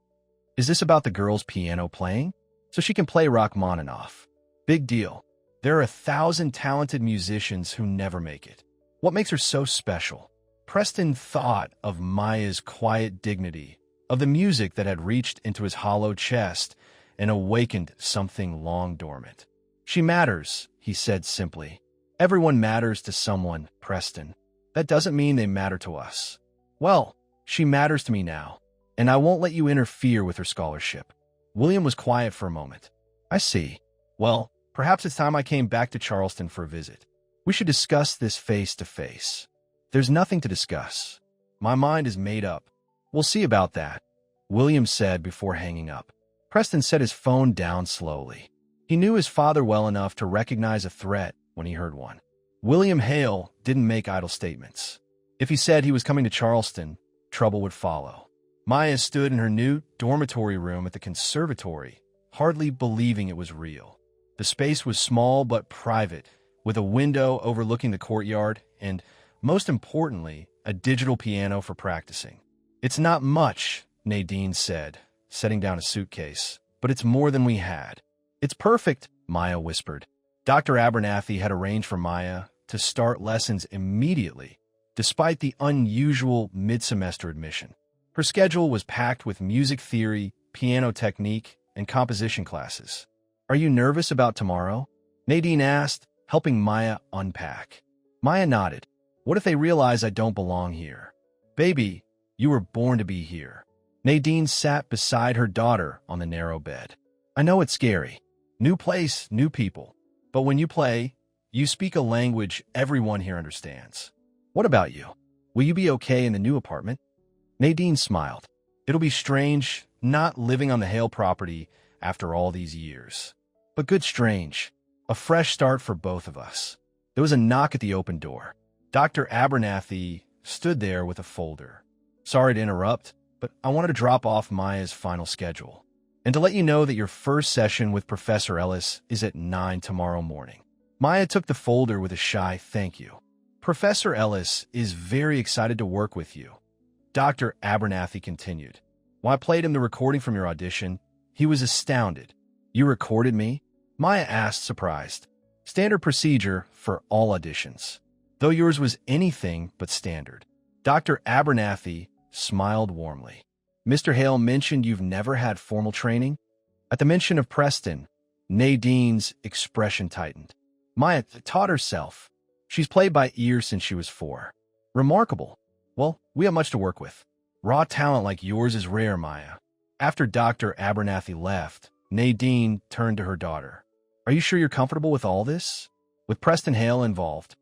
Is this about the girl's piano playing? So she can play Rachmaninoff. Big deal. There are 1,000 talented musicians who never make it. What makes her so special? Preston thought of Maya's quiet dignity, of the music that had reached into his hollow chest and awakened something long dormant. She matters, he said simply. Everyone matters to someone, Preston. That doesn't mean they matter to us. Well, she matters to me now, and I won't let you interfere with her scholarship. William was quiet for a moment. I see. Well, perhaps it's time I came back to Charleston for a visit. We should discuss this face to face. There's nothing to discuss. My mind is made up. We'll see about that, William said before hanging up. Preston set his phone down slowly. He knew his father well enough to recognize a threat when he heard one. William Hale didn't make idle statements. If he said he was coming to Charleston, trouble would follow. Maya stood in her new dormitory room at the conservatory, hardly believing it was real. The space was small but private, with a window overlooking the courtyard and, most importantly, a digital piano for practicing. "It's not much," Nadine said, setting down a suitcase, "but it's more than we had." "It's perfect," Maya whispered. Dr. Abernathy had arranged for Maya to start lessons immediately, despite the unusual mid-semester admission. Her schedule was packed with music theory, piano technique, and composition classes. "Are you nervous about tomorrow?" Nadine asked, helping Maya unpack. Maya nodded. "What if they realize I don't belong here?" "Baby, you were born to be here." Nadine sat beside her daughter on the narrow bed. "I know it's scary. New place, new people. But when you play, you speak a language everyone here understands. What about you? Will you be okay in the new apartment?" Nadine smiled. "It'll be strange not living on the Hale property after all these years. But good strange. A fresh start for both of us." There was a knock at the open door. Dr. Abernathy stood there with a folder. "Sorry to interrupt, but I wanted to drop off Maya's final schedule. And to let you know that your first session with Professor Ellis is at 9 tomorrow morning." Maya took the folder with a shy thank you. "Professor Ellis is very excited to work with you," Dr. Abernathy continued. "When I played him the recording from your audition, he was astounded." "You recorded me?" Maya asked, surprised. "Standard procedure for all auditions, though yours was anything but standard." Dr. Abernathy smiled warmly. "Mr. Hale mentioned you've never had formal training?" At the mention of Preston, Nadine's expression tightened. Maya taught herself. She's played by ear since she was 4. "Remarkable. Well, we have much to work with. Raw talent like yours is rare, Maya." After Dr. Abernathy left, Nadine turned to her daughter. "Are you sure you're comfortable with all this? With Preston Hale involved?"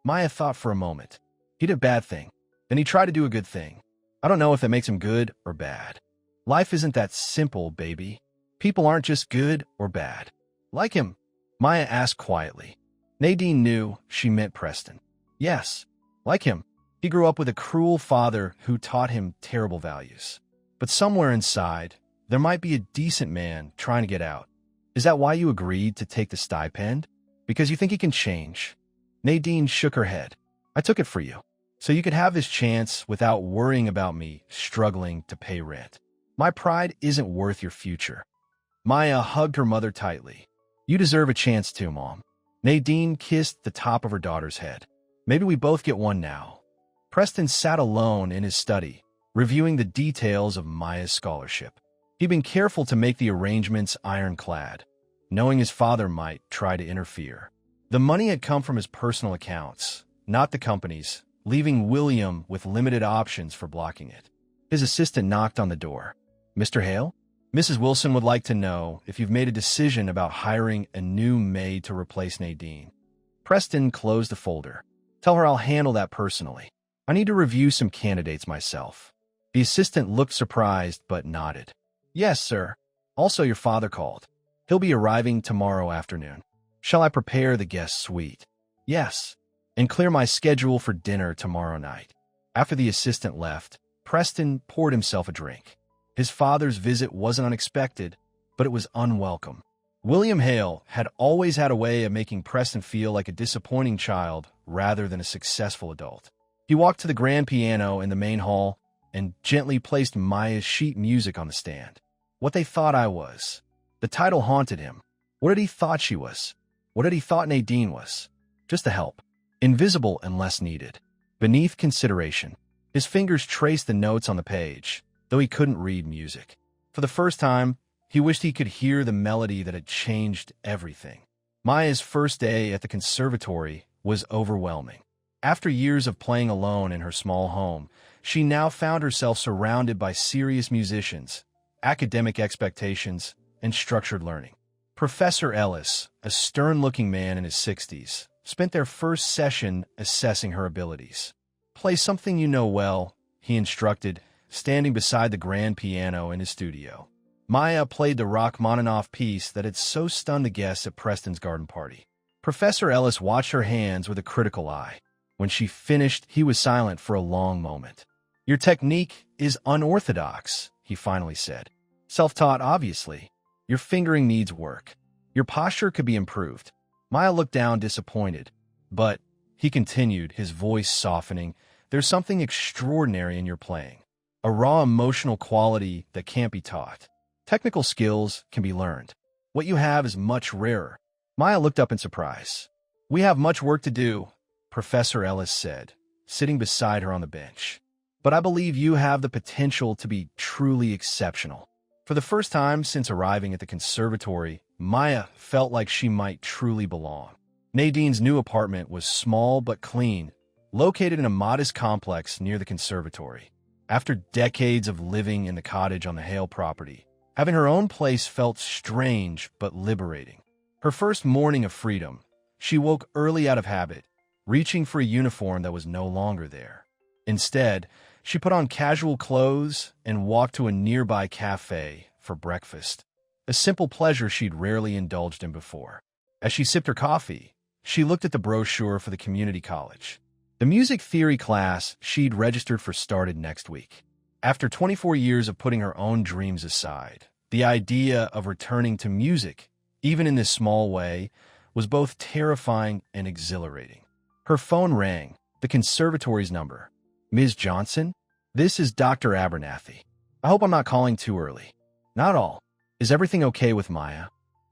Maya thought for a moment. "He did a bad thing. Then he tried to do a good thing. I don't know if that makes him good or bad. Life isn't that simple, baby. People aren't just good or bad." "Like him?" Maya asked quietly. Nadine knew she meant Preston. "Yes, like him. He grew up with a cruel father who taught him terrible values. But somewhere inside, there might be a decent man trying to get out. Is that why you agreed to take the stipend? Because you think he can change?" Nadine shook her head. "I took it for you, so you could have this chance without worrying about me struggling to pay rent. My pride isn't worth your future." Maya hugged her mother tightly. "You deserve a chance too, Mom." Nadine kissed the top of her daughter's head. "Maybe we both get one now." Preston sat alone in his study, reviewing the details of Maya's scholarship. He'd been careful to make the arrangements ironclad, knowing his father might try to interfere. The money had come from his personal accounts, not the company's, leaving William with limited options for blocking it. His assistant knocked on the door. "Mr. Hale? Mrs. Wilson would like to know if you've made a decision about hiring a new maid to replace Nadine." Preston closed the folder. "Tell her I'll handle that personally. I need to review some candidates myself." The assistant looked surprised but nodded. "Yes, sir. Also, your father called. He'll be arriving tomorrow afternoon. Shall I prepare the guest suite?" "Yes. And clear my schedule for dinner tomorrow night." After the assistant left, Preston poured himself a drink. His father's visit wasn't unexpected, but it was unwelcome. William Hale had always had a way of making Preston feel like a disappointing child rather than a successful adult. He walked to the grand piano in the main hall and gently placed Maya's sheet music on the stand. "What they thought I was." The title haunted him. What had he thought she was? What had he thought Nadine was? Just a help. Invisible unless needed. Beneath consideration. His fingers traced the notes on the page, though he couldn't read music. For the first time, he wished he could hear the melody that had changed everything. Maya's first day at the conservatory was overwhelming. After years of playing alone in her small home, she now found herself surrounded by serious musicians, academic expectations, and structured learning. Professor Ellis, a stern-looking man in his 60s, spent their first session assessing her abilities. "Play something you know well," he instructed, standing beside the grand piano in his studio. Maya played the Rachmaninoff piece that had so stunned the guests at Preston's garden party. Professor Ellis watched her hands with a critical eye. When she finished, he was silent for a long moment. "Your technique is unorthodox," he finally said. "Self-taught, obviously. Your fingering needs work. Your posture could be improved." Maya looked down disappointed. "But," he continued, his voice softening, "there's something extraordinary in your playing. A raw emotional quality that can't be taught. Technical skills can be learned. What you have is much rarer." Maya looked up in surprise. "We have much work to do," Professor Ellis said, sitting beside her on the bench. "But I believe you have the potential to be truly exceptional." For the first time since arriving at the conservatory, Maya felt like she might truly belong. Nadine's new apartment was small but clean, located in a modest complex near the conservatory. After decades of living in the cottage on the Hale property, having her own place felt strange but liberating. Her first morning of freedom, she woke early out of habit, reaching for a uniform that was no longer there. Instead, she put on casual clothes and walked to a nearby cafe for breakfast, a simple pleasure she'd rarely indulged in before. As she sipped her coffee, she looked at the brochure for the community college. The music theory class she'd registered for started next week. After 24 years of putting her own dreams aside, the idea of returning to music, even in this small way, was both terrifying and exhilarating. Her phone rang, the conservatory's number. "Ms. Johnson? This is Dr. Abernathy. I hope I'm not calling too early." "Not at all. Is everything okay with Maya?"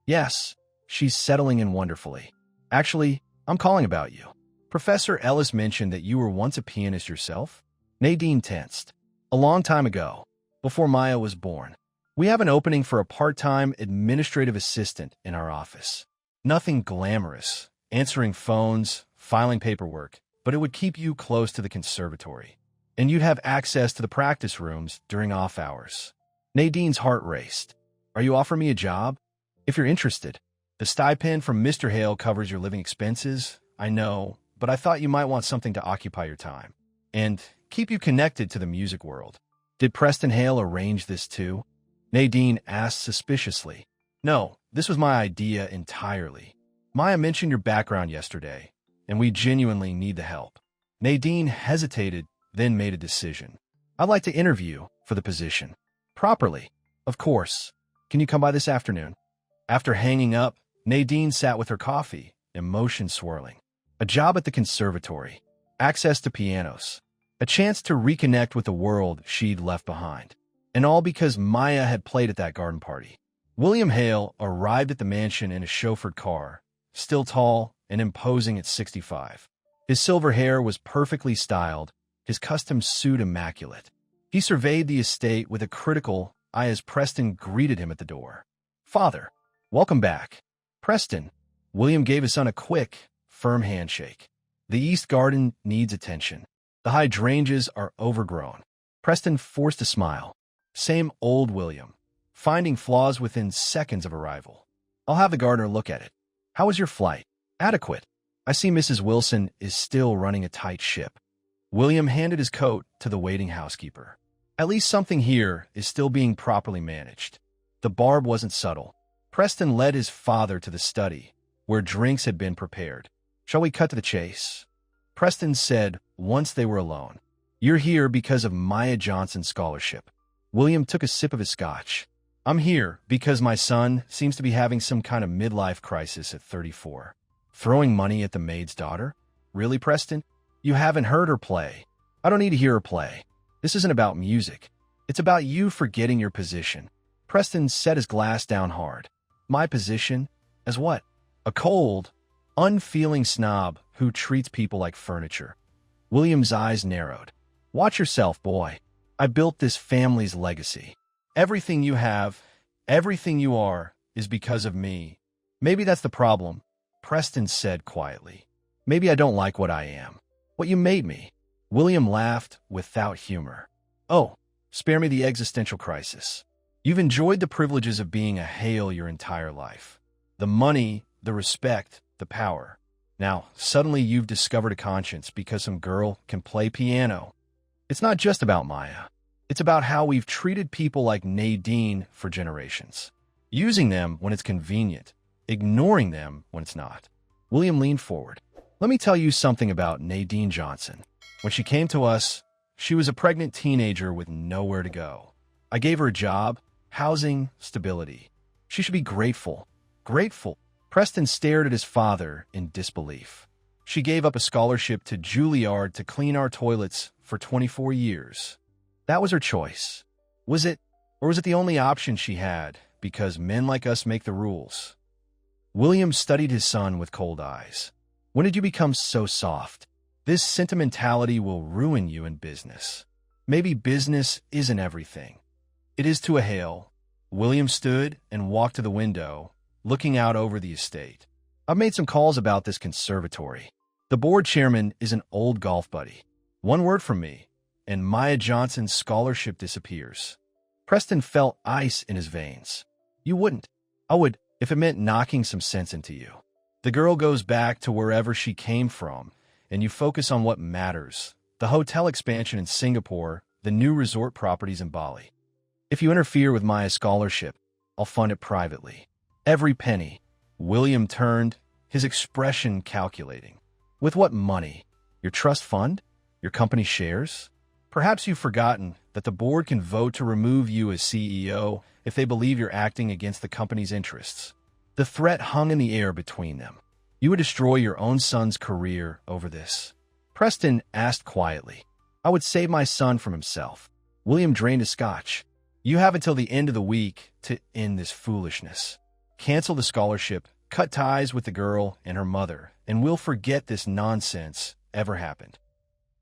"Yes, she's settling in wonderfully. Actually, I'm calling about you. Professor Ellis mentioned that you were once a pianist yourself." Nadine tensed. "A long time ago, before Maya was born. We have an opening for a part-time administrative assistant in our office. Nothing glamorous, answering phones, filing paperwork, but it would keep you close to the conservatory. And you'd have access to the practice rooms during off hours." Nadine's heart raced. "Are you offering me a job?" "If you're interested. The stipend from Mr. Hale covers your living expenses, I know, but I thought you might want something to occupy your time and keep you connected to the music world." "Did Preston Hale arrange this too?" Nadine asked suspiciously. "No, this was my idea entirely. Maya mentioned your background yesterday, and we genuinely need the help." Nadine hesitated, then made a decision. "I'd like to interview for the position. Properly, of course. Can you come by this afternoon?" After hanging up, Nadine sat with her coffee, emotion swirling. A job at the conservatory, access to pianos, a chance to reconnect with the world she'd left behind. And all because Maya had played at that garden party. William Hale arrived at the mansion in a chauffeured car, still tall and imposing at 65. His silver hair was perfectly styled, his custom suit immaculate. He surveyed the estate with a critical eye as Preston greeted him at the door. "Father, welcome back." "Preston." William gave his son a quick, firm handshake. "The east garden needs attention. The hydrangeas are overgrown." Preston forced a smile. Same old William, finding flaws within seconds of arrival. "I'll have the gardener look at it. How was your flight?" "Adequate. I see Mrs. Wilson is still running a tight ship." William handed his coat to the waiting housekeeper. "At least something here is still being properly managed." The barb wasn't subtle. Preston led his father to the study, where drinks had been prepared. "Shall we cut to the chase?" Preston said once they were alone. "You're here because of Maya Johnson's scholarship." William took a sip of his scotch. "I'm here because my son seems to be having some kind of midlife crisis at 34. Throwing money at the maid's daughter? Really, Preston? You haven't heard her play. I don't need to hear her play. This isn't about music. It's about you forgetting your position." Preston set his glass down hard. "My position? As what? A cold, unfeeling snob who treats people like furniture." William's eyes narrowed. "Watch yourself, boy. I built this family's legacy. Everything you have, everything you are, is because of me. Maybe that's the problem," Preston said quietly. "Maybe I don't like what I am. What you made me." William laughed without humor. "Oh, spare me the existential crisis. You've enjoyed the privileges of being a Hale your entire life. The money, the respect, the power. Now, suddenly you've discovered a conscience because some girl can play piano. It's not just about Maya. It's about how we've treated people like Nadine for generations, using them when it's convenient, ignoring them when it's not. William leaned forward. Let me tell you something about Nadine Johnson. When she came to us, she was a pregnant teenager with nowhere to go. I gave her a job, housing, stability. She should be grateful. Grateful. Preston stared at his father in disbelief. She gave up a scholarship to Juilliard to clean our toilets for 24 years. That was her choice. Was it, or was it the only option she had, because men like us make the rules? William studied his son with cold eyes. When did you become so soft? This sentimentality will ruin you in business. Maybe business isn't everything. It is to a Hale. William stood and walked to the window, looking out over the estate. I've made some calls about this conservatory. The board chairman is an old golf buddy. One word from me, and Maya Johnson's scholarship disappears. Preston felt ice in his veins. You wouldn't. I would, if it meant knocking some sense into you. The girl goes back to wherever she came from, and you focus on what matters. The hotel expansion in Singapore, the new resort properties in Bali. If you interfere with Maya's scholarship, I'll fund it privately. Every penny. William turned, his expression calculating. With what money? Your trust fund? Your company shares? Perhaps you've forgotten that the board can vote to remove you as CEO if they believe you're acting against the company's interests. The threat hung in the air between them. You would destroy your own son's career over this. Preston asked quietly. I would save my son from himself. William drained his scotch. You have until the end of the week to end this foolishness. Cancel the scholarship, cut ties with the girl and her mother, and we'll forget this nonsense ever happened.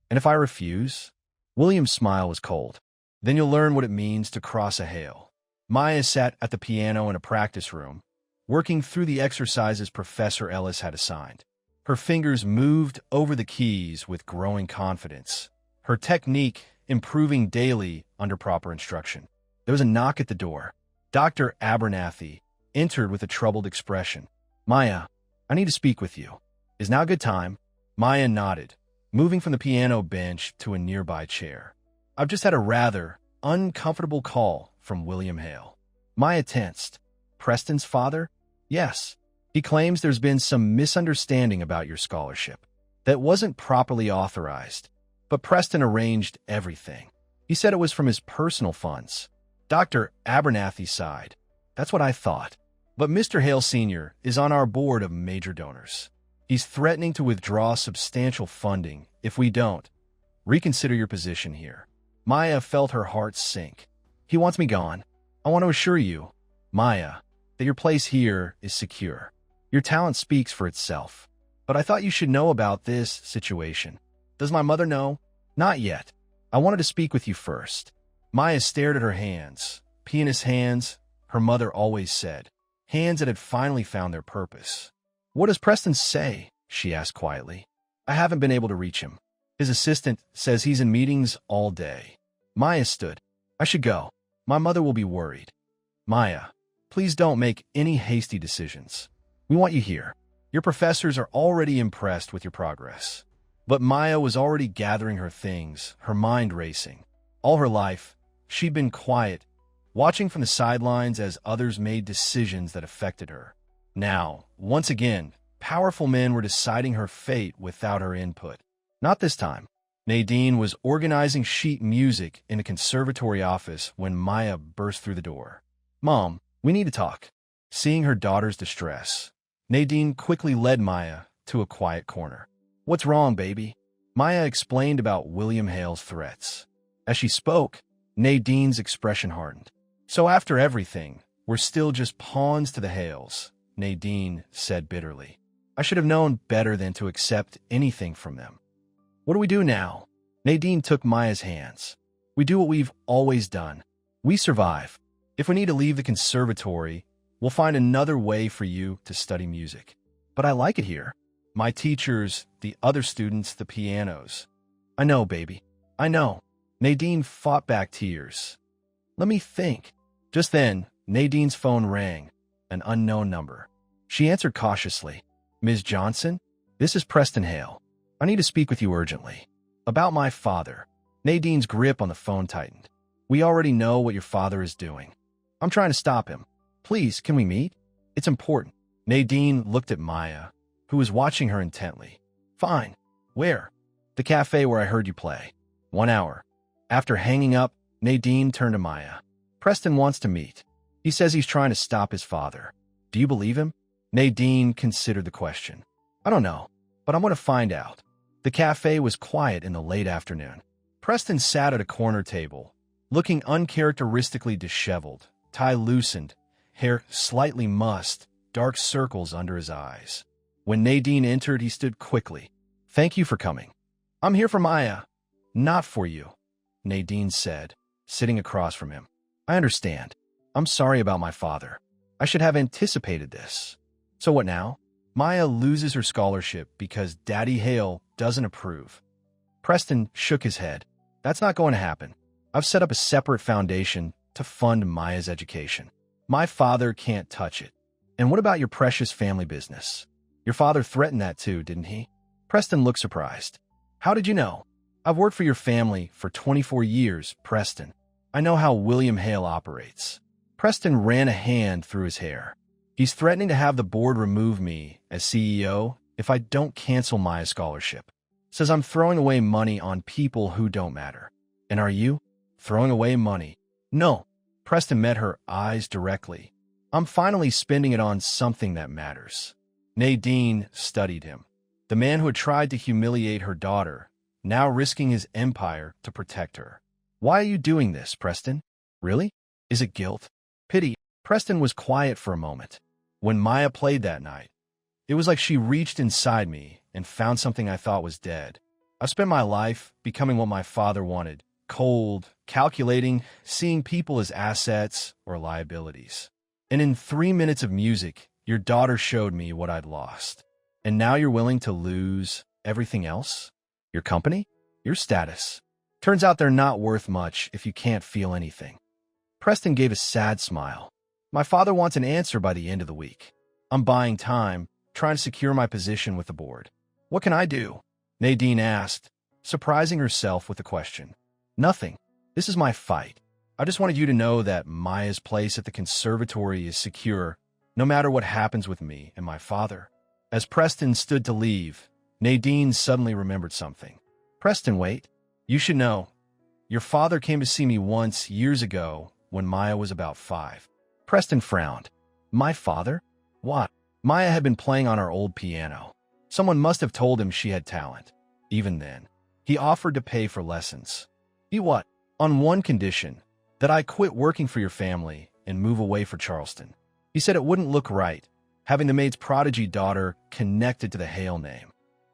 And if I refuse? William's smile was cold. Then you'll learn what it means to cross a Hale. Maya sat at the piano in a practice room, working through the exercises Professor Ellis had assigned. Her fingers moved over the keys with growing confidence, her technique improving daily under proper instruction. There was a knock at the door. Dr. Abernathy entered with a troubled expression. Maya, I need to speak with you. Is now a good time? Maya nodded, moving from the piano bench to a nearby chair. I've just had a rather uncomfortable call from William Hale. Maya tensed. Preston's father? Yes. He claims there's been some misunderstanding about your scholarship. That wasn't properly authorized. But Preston arranged everything. He said it was from his personal funds. Dr. Abernathy sighed. That's what I thought. But Mr. Hale Sr. is on our board of major donors. He's threatening to withdraw substantial funding if we don't. Reconsider your position here. Maya felt her heart sink. He wants me gone. I want to assure you, Maya, that your place here is secure. Your talent speaks for itself. But I thought you should know about this situation. Does my mother know? Not yet. I wanted to speak with you first. Maya stared at her hands. Pianist hands, her mother always said. Hands that had finally found their purpose. What does Preston say? She asked quietly. I haven't been able to reach him. His assistant says he's in meetings all day. Maya stood. I should go. My mother will be worried. Maya, please don't make any hasty decisions. We want you here. Your professors are already impressed with your progress. But Maya was already gathering her things, her mind racing. All her life, she'd been quiet, watching from the sidelines as others made decisions that affected her. Now, once again, powerful men were deciding her fate without her input. Not this time. Nadine was organizing sheet music in a conservatory office when Maya burst through the door. Mom, we need to talk. Seeing her daughter's distress, Nadine quickly led Maya to a quiet corner. What's wrong, baby? Maya explained about William Hale's threats. As she spoke, Nadine's expression hardened. So after everything, we're still just pawns to the Hales, Nadine said bitterly. I should have known better than to accept anything from them. What do we do now? Nadine took Maya's hands. We do what we've always done. We survive. If we need to leave the conservatory, we'll find another way for you to study music. But I like it here. My teachers, the other students, the pianos. I know, baby. I know. Nadine fought back tears. Let me think. Just then, Nadine's phone rang, an unknown number. She answered cautiously. Ms. Johnson, this is Preston Hale. I need to speak with you urgently. About my father. Nadine's grip on the phone tightened. We already know what your father is doing. I'm trying to stop him. Please, can we meet? It's important. Nadine looked at Maya, who was watching her intently. Fine. Where? The cafe where I heard you play. 1 hour. After hanging up, Nadine turned to Maya. Preston wants to meet. He says he's trying to stop his father. Do you believe him? Nadine considered the question. I don't know, but I'm going to find out. The cafe was quiet in the late afternoon. Preston sat at a corner table, looking uncharacteristically disheveled, tie loosened, hair slightly mussed, dark circles under his eyes. When Nadine entered, he stood quickly. Thank you for coming. I'm here for Maya. Not for you, Nadine said, sitting across from him. I understand. I'm sorry about my father. I should have anticipated this. So what now? Maya loses her scholarship because Daddy Hale doesn't approve. Preston shook his head. That's not going to happen. I've set up a separate foundation to fund Maya's education. My father can't touch it. And what about your precious family business? Your father threatened that too, didn't he? Preston looked surprised. How did you know? I've worked for your family for 24 years, Preston. I know how William Hale operates. Preston ran a hand through his hair. He's threatening to have the board remove me as CEO if I don't cancel Maya's scholarship. Says I'm throwing away money on people who don't matter. And are you? Throwing away money? No. Preston met her eyes directly. I'm finally spending it on something that matters. Nadine studied him. The man who had tried to humiliate her daughter, now risking his empire to protect her. Why are you doing this, Preston? Really? Is it guilt? Pity? Preston was quiet for a moment. When Maya played that night, it was like she reached inside me and found something I thought was dead. I've spent my life becoming what my father wanted, cold, calculating, seeing people as assets or liabilities. And in 3 minutes of music, your daughter showed me what I'd lost. And now you're willing to lose everything else? Your company? Your status? Turns out they're not worth much if you can't feel anything. Preston gave a sad smile. My father wants an answer by the end of the week. I'm buying time, trying to secure my position with the board. What can I do? Nadine asked, surprising herself with the question. Nothing. This is my fight. I just wanted you to know that Maya's place at the conservatory is secure, no matter what happens with me and my father. As Preston stood to leave, Nadine suddenly remembered something. Preston, wait. You should know. Your father came to see me once years ago when Maya was about 5. Preston frowned. My father? What? Maya had been playing on our old piano. Someone must have told him she had talent. Even then, he offered to pay for lessons. He what? On one condition, that I quit working for your family and move away for Charleston. He said it wouldn't look right, having the Maid's prodigy daughter connected to the Hale name.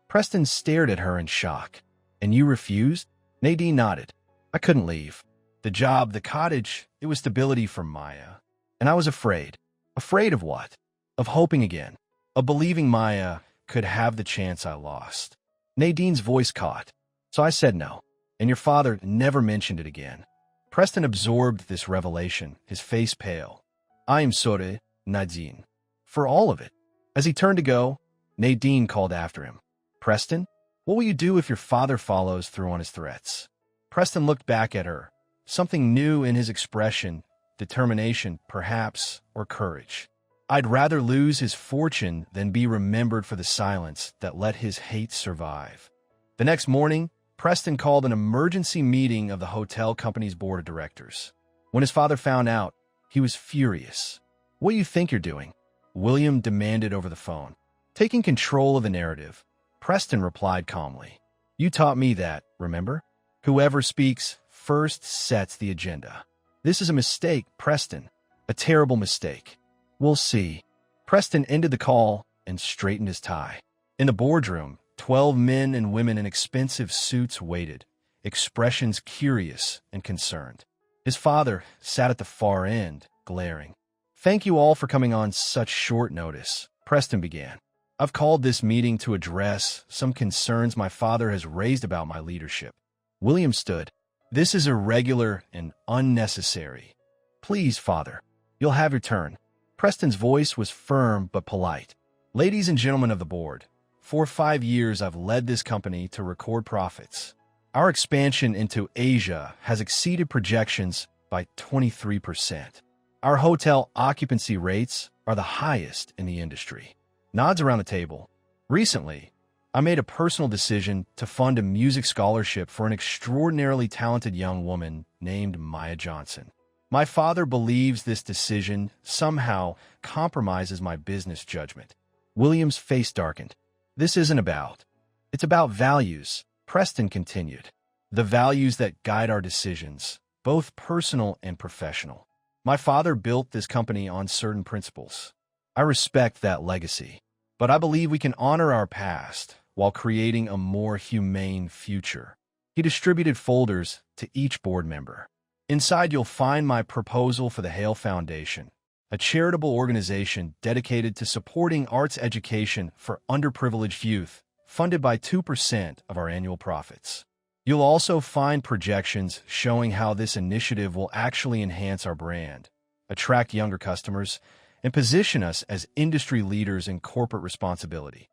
Preston stared at her in shock. And you refused? Nadine nodded. I couldn't leave. The job, the cottage, it was stability for Maya. And I was afraid. Afraid of what? Of hoping again. Of believing Maya could have the chance I lost. Nadine's voice caught. So I said no. And your father never mentioned it again. Preston absorbed this revelation, his face pale. I am sorry, Nadine. For all of it. As he turned to go, Nadine called after him. Preston, what will you do if your father follows through on his threats? Preston looked back at her. Something new in his expression, determination, perhaps, or courage. I'd rather lose his fortune than be remembered for the silence that let his hate survive. The next morning, Preston called an emergency meeting of the hotel company's board of directors. When his father found out, he was furious. What do you think you're doing? William demanded over the phone. Taking control of the narrative, Preston replied calmly. You taught me that, remember? Whoever speaks first sets the agenda. This is a mistake, Preston. A terrible mistake. We'll see. Preston ended the call and straightened his tie. In the boardroom, 12 men and women in expensive suits waited, expressions curious and concerned. His father sat at the far end, glaring. Thank you all for coming on such short notice, Preston began. I've called this meeting to address some concerns my father has raised about my leadership. William stood. This is irregular and unnecessary. Please, father, you'll have your turn. Preston's voice was firm but polite. Ladies and gentlemen of the board, for 5 years I've led this company to record profits. Our expansion into Asia has exceeded projections by 23%. Our hotel occupancy rates are the highest in the industry. Nods around the table. Recently, I made a personal decision to fund a music scholarship for an extraordinarily talented young woman named Maya Johnson. My father believes this decision somehow compromises my business judgment. William's face darkened. This isn't about. It's about values, Preston continued. The values that guide our decisions, both personal and professional. My father built this company on certain principles. I respect that legacy, but I believe we can honor our past while creating a more humane future. He distributed folders to each board member. Inside, you'll find my proposal for the Hale Foundation, a charitable organization dedicated to supporting arts education for underprivileged youth, funded by 2% of our annual profits. You'll also find projections showing how this initiative will actually enhance our brand, attract younger customers, and position us as industry leaders in corporate responsibility.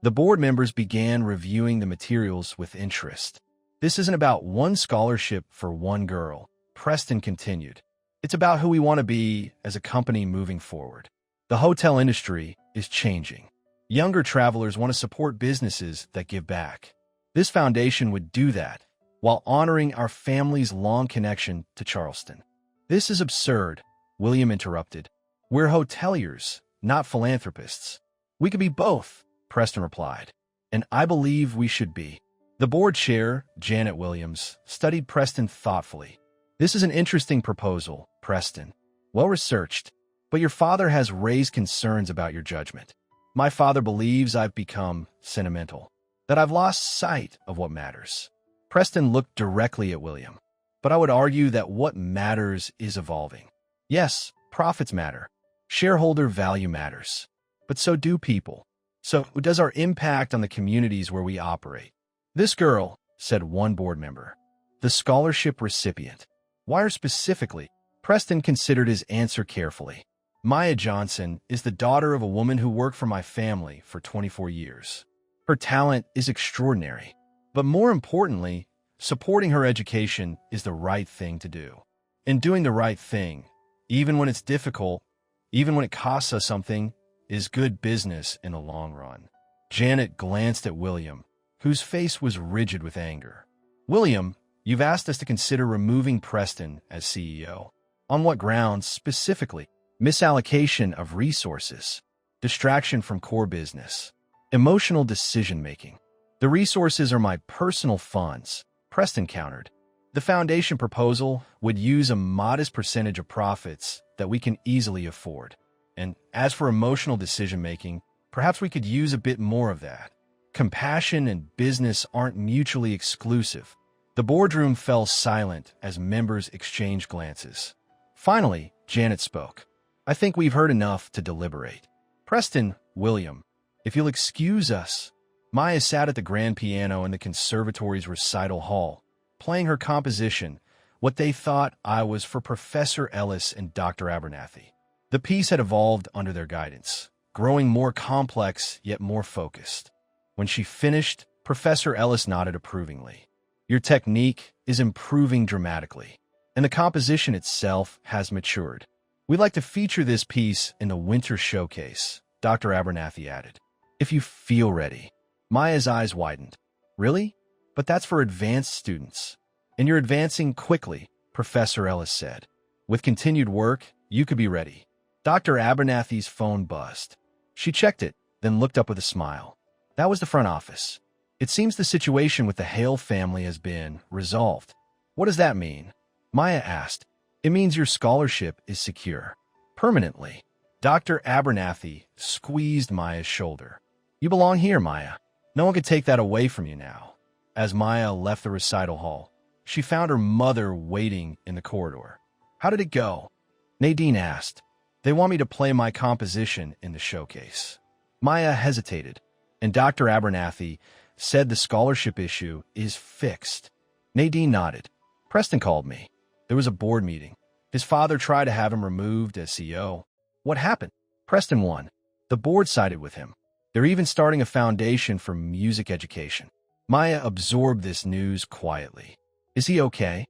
The board members began reviewing the materials with interest. This isn't about one scholarship for one girl, Preston continued. It's about who we want to be as a company moving forward. The hotel industry is changing. Younger travelers want to support businesses that give back. This foundation would do that while honoring our family's long connection to Charleston. This is absurd, William interrupted. We're hoteliers, not philanthropists. We could be both, Preston replied, and I believe we should be. The board chair, Janet Williams, studied Preston thoughtfully. This is an interesting proposal, Preston. Well-researched, but your father has raised concerns about your judgment. My father believes I've become sentimental, that I've lost sight of what matters. Preston looked directly at William, but I would argue that what matters is evolving. Yes, profits matter. Shareholder value matters. But so do people. So does our impact on the communities where we operate. This girl, said one board member, the scholarship recipient. Why her specifically? Preston considered his answer carefully. Maya Johnson is the daughter of a woman who worked for my family for 24 years. Her talent is extraordinary, but more importantly, supporting her education is the right thing to do. And doing the right thing, even when it's difficult, even when it costs us something, is good business in the long run. Janet glanced at William, whose face was rigid with anger. William, you've asked us to consider removing Preston as CEO. On what grounds specifically? Misallocation of resources, distraction from core business, emotional decision-making. The resources are my personal funds, Preston countered. The foundation proposal would use a modest percentage of profits that we can easily afford. And as for emotional decision-making, perhaps we could use a bit more of that. Compassion and business aren't mutually exclusive. The boardroom fell silent as members exchanged glances. Finally, Janet spoke. I think we've heard enough to deliberate. Preston, William, if you'll excuse us. Maya sat at the grand piano in the conservatory's recital hall, playing her composition, what they thought I was for Professor Ellis and Dr. Abernathy. The piece had evolved under their guidance, growing more complex yet more focused. When she finished, Professor Ellis nodded approvingly. Your technique is improving dramatically, and the composition itself has matured. We'd like to feature this piece in the winter showcase, Dr. Abernathy added. If you feel ready. Maya's eyes widened. Really? But that's for advanced students. And you're advancing quickly, Professor Ellis said. With continued work, you could be ready. Dr. Abernathy's phone buzzed. She checked it, then looked up with a smile. That was the front office. It seems the situation with the Hale family has been resolved. What does that mean? Maya asked. It means your scholarship is secure. Permanently. Dr. Abernathy squeezed Maya's shoulder. You belong here, Maya. No one could take that away from you now. As Maya left the recital hall, she found her mother waiting in the corridor. How did it go? Nadine asked. They want me to play my composition in the showcase. Maya hesitated, and Dr. Abernathy said the scholarship issue is fixed. Nadine nodded. Preston called me. There was a board meeting. His father tried to have him removed as CEO. What happened? Preston won. The board sided with him. They're even starting a foundation for music education. Maya absorbed this news quietly. Is he okay?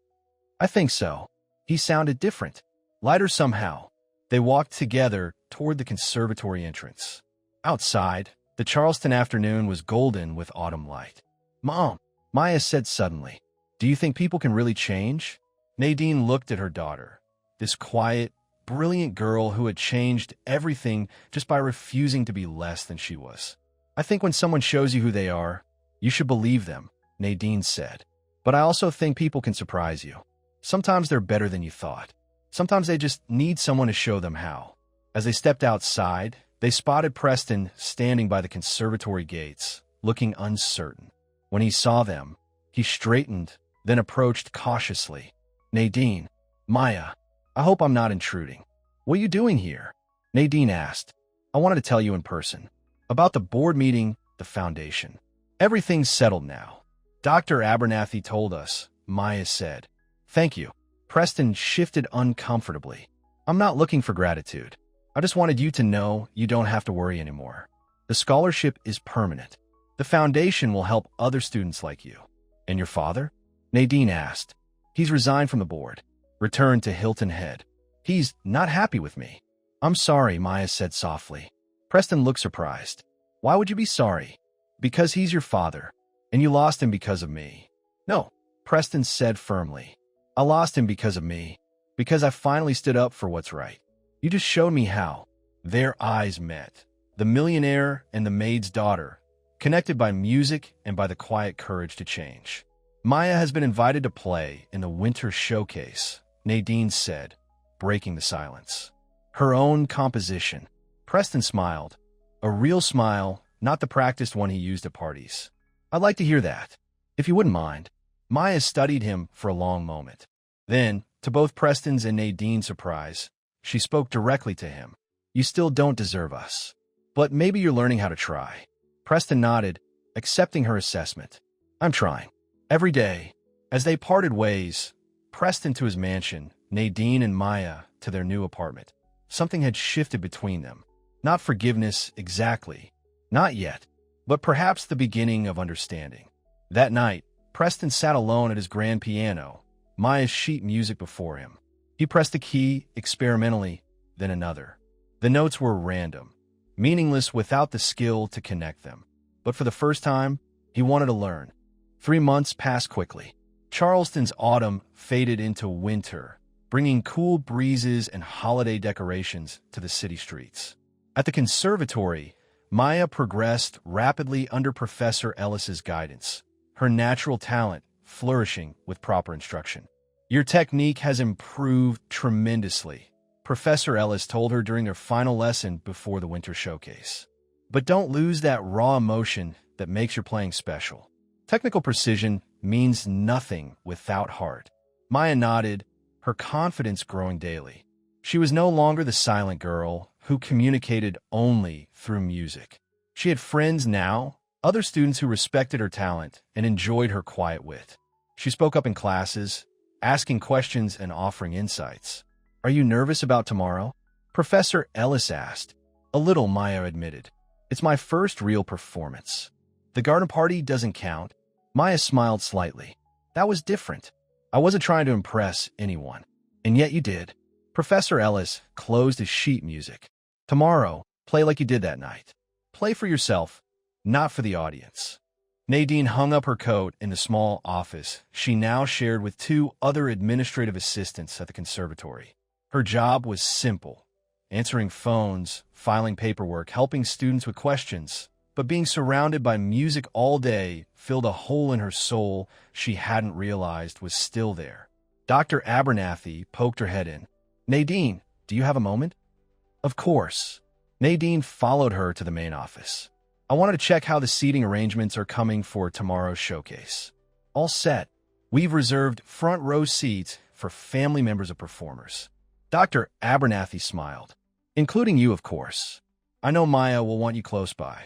I think so. He sounded different, lighter somehow. They walked together toward the conservatory entrance. Outside, the Charleston afternoon was golden with autumn light. Mom, Maya said suddenly, do you think people can really change? Nadine looked at her daughter, this quiet, brilliant girl who had changed everything just by refusing to be less than she was. I think when someone shows you who they are, you should believe them, Nadine said. But I also think people can surprise you. Sometimes they're better than you thought. Sometimes they just need someone to show them how. As they stepped outside, they spotted Preston standing by the conservatory gates, looking uncertain. When he saw them, he straightened, then approached cautiously. Nadine, Maya, I hope I'm not intruding. What are you doing here? Nadine asked. I wanted to tell you in person. About the board meeting, the foundation. Everything's settled now. Dr. Abernathy told us, Maya said. Thank you. Preston shifted uncomfortably. I'm not looking for gratitude. I just wanted you to know you don't have to worry anymore. The scholarship is permanent. The foundation will help other students like you. And your father? Nadine asked. He's resigned from the board. Returned to Hilton Head. He's not happy with me. I'm sorry, Maya said softly. Preston looked surprised. Why would you be sorry? Because he's your father, and you lost him because of me. No, Preston said firmly. I lost him because of me, because I finally stood up for what's right. You just showed me how. Their eyes met. The millionaire and the maid's daughter, connected by music and by the quiet courage to change. Maya has been invited to play in the winter showcase, Nadine said, breaking the silence. Her own composition. Preston smiled. A real smile, not the practiced one he used at parties. I'd like to hear that, if you wouldn't mind. Maya studied him for a long moment. Then, to both Preston's and Nadine's surprise, she spoke directly to him. You still don't deserve us. But maybe you're learning how to try. Preston nodded, accepting her assessment. I'm trying. Every day. As they parted ways, Preston to his mansion, Nadine and Maya to their new apartment. Something had shifted between them. Not forgiveness exactly. Not yet. But perhaps the beginning of understanding. That night, Preston sat alone at his grand piano, Maya's sheet music before him. He pressed a key experimentally, then another. The notes were random, meaningless without the skill to connect them. But for the first time, he wanted to learn. 3 months passed quickly. Charleston's autumn faded into winter, bringing cool breezes and holiday decorations to the city streets. At the conservatory, Maya progressed rapidly under Professor Ellis's guidance, her natural talent flourishing with proper instruction. Your technique has improved tremendously, Professor Ellis told her during their final lesson before the winter showcase. But don't lose that raw emotion that makes your playing special. Technical precision means nothing without heart. Maya nodded, her confidence growing daily. She was no longer the silent girl who communicated only through music. She had friends now, other students who respected her talent and enjoyed her quiet wit. She spoke up in classes, asking questions and offering insights. Are you nervous about tomorrow? Professor Ellis asked. A little, Maya admitted. It's my first real performance. The garden party doesn't count. Maya smiled slightly. That was different. I wasn't trying to impress anyone. And yet you did. Professor Ellis closed his sheet music. Tomorrow, play like you did that night. Play for yourself, not for the audience. Nadine hung up her coat in the small office she now shared with 2 other administrative assistants at the conservatory. Her job was simple, answering phones, filing paperwork, helping students with questions. But being surrounded by music all day filled a hole in her soul she hadn't realized was still there. Dr. Abernathy poked her head in. Nadine, do you have a moment? Of course. Nadine followed her to the main office. I wanted to check how the seating arrangements are coming for tomorrow's showcase. All set. We've reserved front row seats for family members of performers. Dr. Abernathy smiled. Including you, of course. I know Maya will want you close by.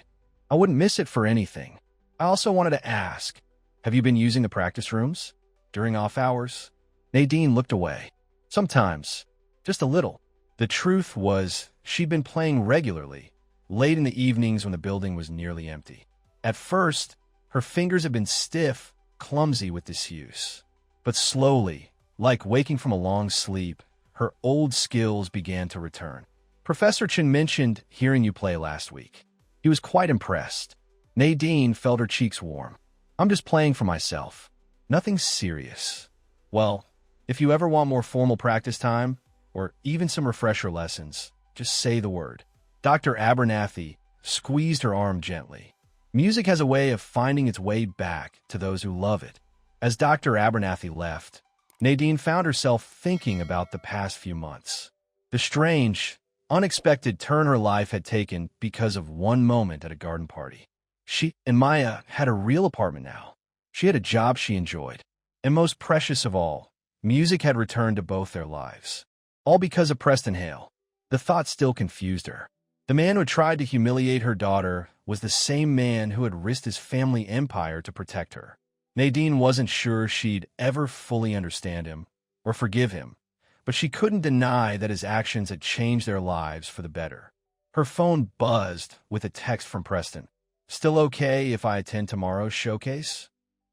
I wouldn't miss it for anything. I also wanted to ask, have you been using the practice rooms during off hours? Nadine looked away. Sometimes. Just a little. The truth was, she'd been playing regularly, late in the evenings when the building was nearly empty. At first, Her fingers had been stiff, clumsy with disuse. But slowly, like waking from a long sleep, her old skills began to return. Professor Chen mentioned hearing you play last week. He was quite impressed. Nadine felt her cheeks warm. I'm just playing for myself. Nothing serious. Well, if you ever want more formal practice time, or even some refresher lessons, just say the word. Dr. Abernathy squeezed her arm gently. Music has a way of finding its way back to those who love it. As Dr. Abernathy left, Nadine found herself thinking about the past few months. The strange, unexpected turn her life had taken because of one moment at a garden party. She and Maya had a real apartment now. She had a job she enjoyed. And most precious of all, music had returned to both their lives. All because of Preston Hale. The thought still confused her. The man who had tried to humiliate her daughter was the same man who had risked his family empire to protect her. Nadine wasn't sure she'd ever fully understand him or forgive him, but she couldn't deny that his actions had changed their lives for the better. Her phone buzzed with a text from Preston. Still okay if I attend tomorrow's showcase?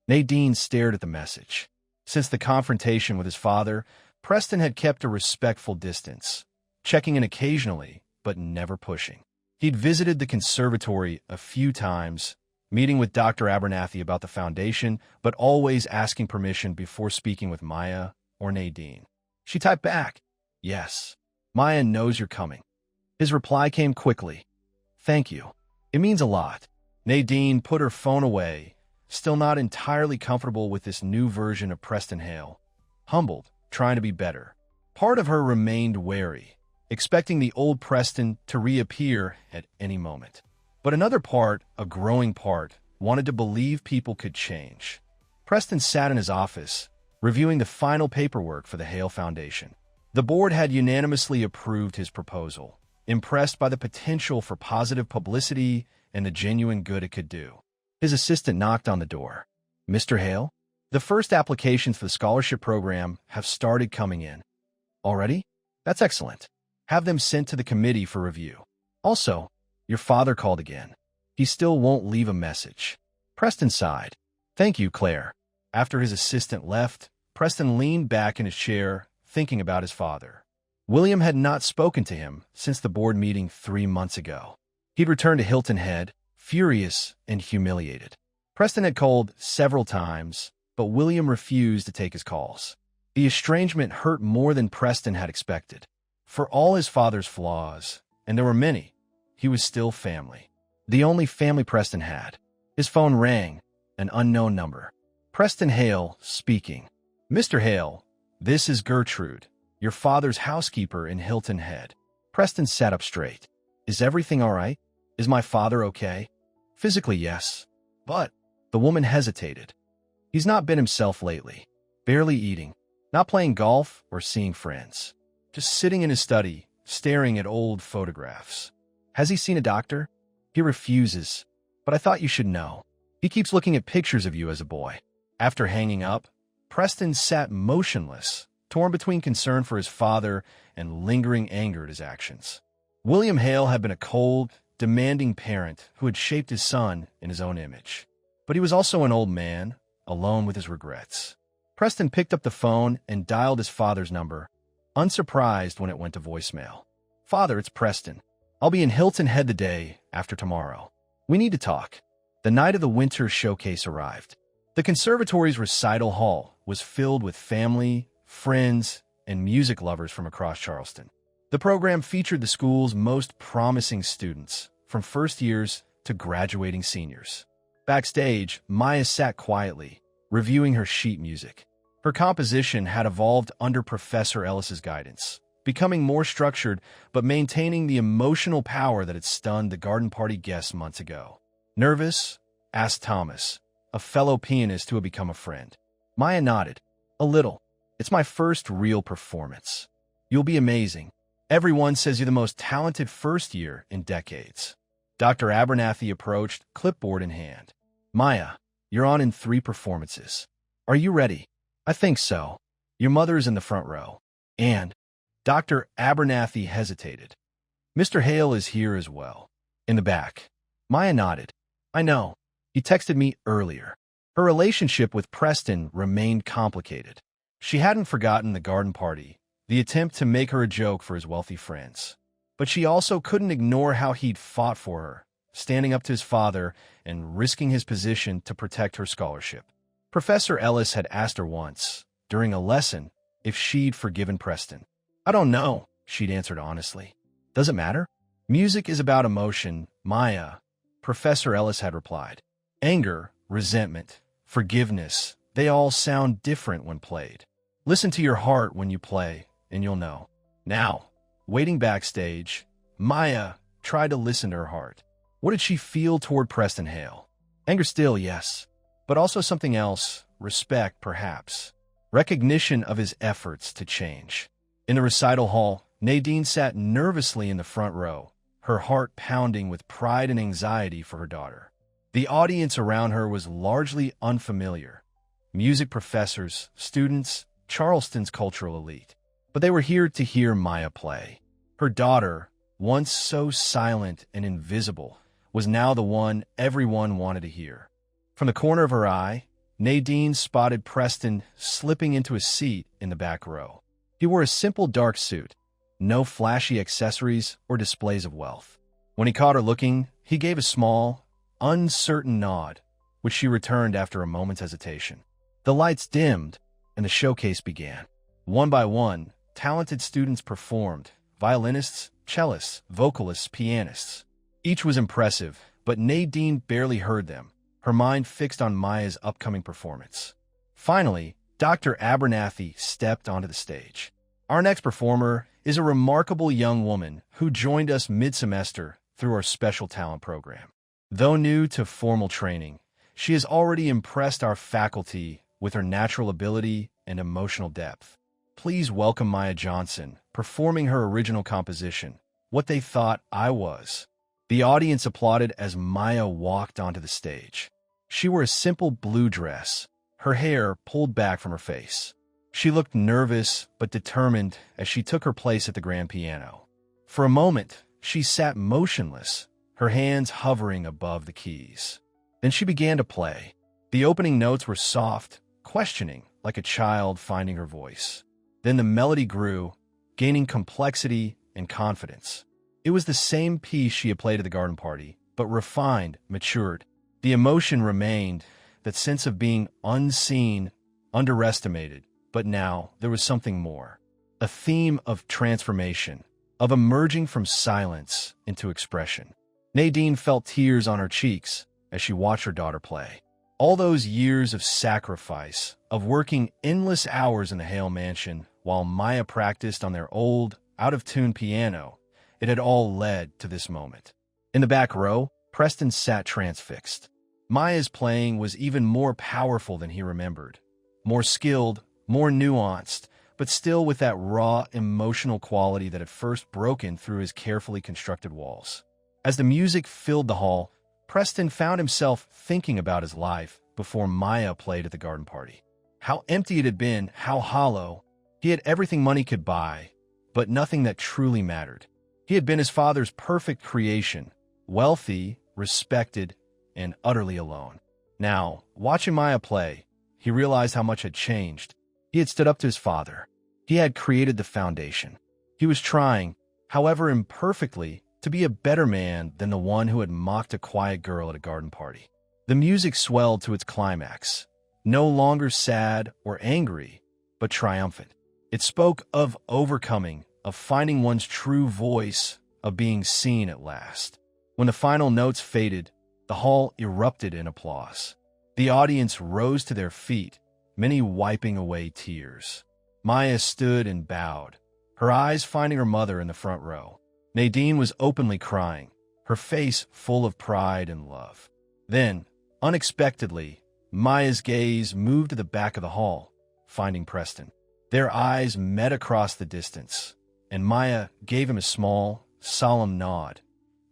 Nadine stared at the message. Since the confrontation with his father, Preston had kept a respectful distance, checking in occasionally, but never pushing. He'd visited the conservatory a few times, meeting with Dr. Abernathy about the foundation, but always asking permission before speaking with Maya or Nadine. She typed back, "Yes, Maya knows you're coming." His reply came quickly. "Thank you. It means a lot." Nadine put her phone away, still not entirely comfortable with this new version of Preston Hale. Humbled, trying to be better. Part of her remained wary, expecting the old Preston to reappear at any moment. But another part, a growing part, wanted to believe people could change. Preston sat in his office, reviewing the final paperwork for the Hale Foundation. The board had unanimously approved his proposal, impressed by the potential for positive publicity and the genuine good it could do. His assistant knocked on the door. "Mr. Hale, the first applications for the scholarship program have started coming in." "Already? That's excellent. Have them sent to the committee for review. Also, your father called again. He still won't leave a message." Preston sighed. "Thank you, Claire." After his assistant left, Preston leaned back in his chair, thinking about his father. William had not spoken to him since the board meeting 3 months ago. He'd returned to Hilton Head, furious and humiliated. Preston had called several times, but William refused to take his calls. The estrangement hurt more than Preston had expected. For all his father's flaws, and there were many, he was still family. The only family Preston had. His phone rang, an unknown number. Preston Hale speaking. "Mr. Hale, this is Gertrude, your father's housekeeper in Hilton Head." Preston sat up straight. "Is everything all right? Is my father okay?" "Physically, yes. But..." The woman hesitated. "He's not been himself lately. Barely eating. Not playing golf or seeing friends. Just sitting in his study, staring at old photographs." "Has he seen a doctor?" "He refuses. But I thought you should know. He keeps looking at pictures of you as a boy." After hanging up, Preston sat motionless, torn between concern for his father and lingering anger at his actions. William Hale had been a cold, demanding parent who had shaped his son in his own image. But he was also an old man, alone with his regrets. Preston picked up the phone and dialed his father's number, unsurprised when it went to voicemail. "Father, it's Preston. I'll be in Hilton Head the day after tomorrow. We need to talk." The night of the winter showcase arrived. The conservatory's recital hall was filled with family, friends, and music lovers from across Charleston. The program featured the school's most promising students, from first years to graduating seniors. Backstage, Maya sat quietly, reviewing her sheet music. Her composition had evolved under Professor Ellis's guidance, becoming more structured but maintaining the emotional power that had stunned the garden party guests months ago. "Nervous?" asked Thomas, a fellow pianist who had become a friend. Maya nodded. "A little. It's my first real performance. You'll be amazing. Everyone says you're the most talented first year in decades." Dr. Abernathy approached, clipboard in hand. "Maya, you're on in 3 performances. Are you ready?" "I think so. Your mother is in the front row." "And..." Dr. Abernathy hesitated. "Mr. Hale is here as well." "In the back." Maya nodded. "I know. He texted me earlier. Her relationship with Preston remained complicated. She hadn't forgotten the garden party, the attempt to make her a joke for his wealthy friends. But she also couldn't ignore how he'd fought for her, standing up to his father and risking his position to protect her scholarship. Professor Ellis had asked her once, during a lesson, if she'd forgiven Preston. "I don't know," she'd answered honestly. "Does it matter? Music is about emotion, Maya," Professor Ellis had replied. "Anger, resentment, forgiveness, they all sound different when played. Listen to your heart when you play, and you'll know." Now, waiting backstage, Maya tried to listen to her heart. What did she feel toward Preston Hale? Anger still, yes, but also something else, respect perhaps, recognition of his efforts to change. In the recital hall, Nadine sat nervously in the front row, her heart pounding with pride and anxiety for her daughter. The audience around her was largely unfamiliar. Music professors, students, Charleston's cultural elite. But they were here to hear Maya play. Her daughter, once so silent and invisible, was now the one everyone wanted to hear. From the corner of her eye, Nadine spotted Preston slipping into a seat in the back row. He wore a simple dark suit, no flashy accessories or displays of wealth. When he caught her looking, he gave a small, uncertain nod, which she returned after a moment's hesitation. The lights dimmed, and the showcase began. One by one, talented students performed, violinists, cellists, vocalists, pianists. Each was impressive, but Nadine barely heard them, her mind fixed on Maya's upcoming performance. Finally, Dr. Abernathy stepped onto the stage. Our next performer is a remarkable young woman who joined us mid-semester through our special talent program. Though new to formal training, she has already impressed our faculty with her natural ability and emotional depth. Please welcome Maya Johnson, performing her original composition, What They Thought I Was. The audience applauded as Maya walked onto the stage. She wore a simple blue dress, her hair pulled back from her face. She looked nervous but determined as she took her place at the grand piano. For a moment, she sat motionless, her hands hovering above the keys. Then she began to play. The opening notes were soft, questioning, like a child finding her voice. Then the melody grew, gaining complexity and confidence. It was the same piece she had played at the garden party, but refined, matured. The emotion remained, that sense of being unseen, underestimated, but now there was something more. A theme of transformation, of emerging from silence into expression. Nadine felt tears on her cheeks as she watched her daughter play. All those years of sacrifice, of working endless hours in the Hale mansion while Maya practiced on their old, out-of-tune piano, it had all led to this moment. In the back row, Preston sat transfixed. Maya's playing was even more powerful than he remembered. More skilled, more nuanced, but still with that raw, emotional quality that had first broken through his carefully constructed walls. As the music filled the hall, Preston found himself thinking about his life before Maya played at the garden party. How empty it had been, how hollow. He had everything money could buy, but nothing that truly mattered. He had been his father's perfect creation, wealthy, respected, and utterly alone. Now, watching Maya play, he realized how much had changed. He had stood up to his father. He had created the foundation. He was trying, however imperfectly, to be a better man than the one who had mocked a quiet girl at a garden party. The music swelled to its climax, no longer sad or angry, but triumphant. It spoke of overcoming, of finding one's true voice, of being seen at last. When the final notes faded, the hall erupted in applause. The audience rose to their feet, many wiping away tears. Maya stood and bowed, her eyes finding her mother in the front row. Nadine was openly crying, her face full of pride and love. Then, unexpectedly, Maya's gaze moved to the back of the hall, finding Preston. Their eyes met across the distance, and Maya gave him a small, solemn nod.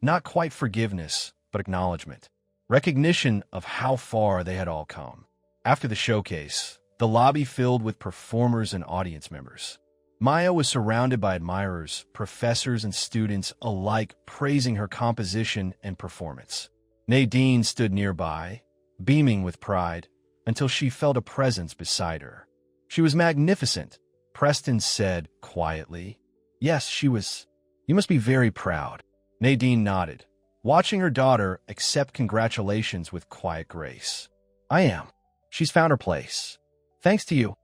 Not quite forgiveness, but acknowledgement. Recognition of how far they had all come. After the showcase, the lobby filled with performers and audience members. Maya was surrounded by admirers, professors, and students alike praising her composition and performance. Nadine stood nearby, beaming with pride, until she felt a presence beside her. She was magnificent, Preston said quietly. Yes, she was. You must be very proud. Nadine nodded, watching her daughter accept congratulations with quiet grace. I am. She's found her place. Thanks to you,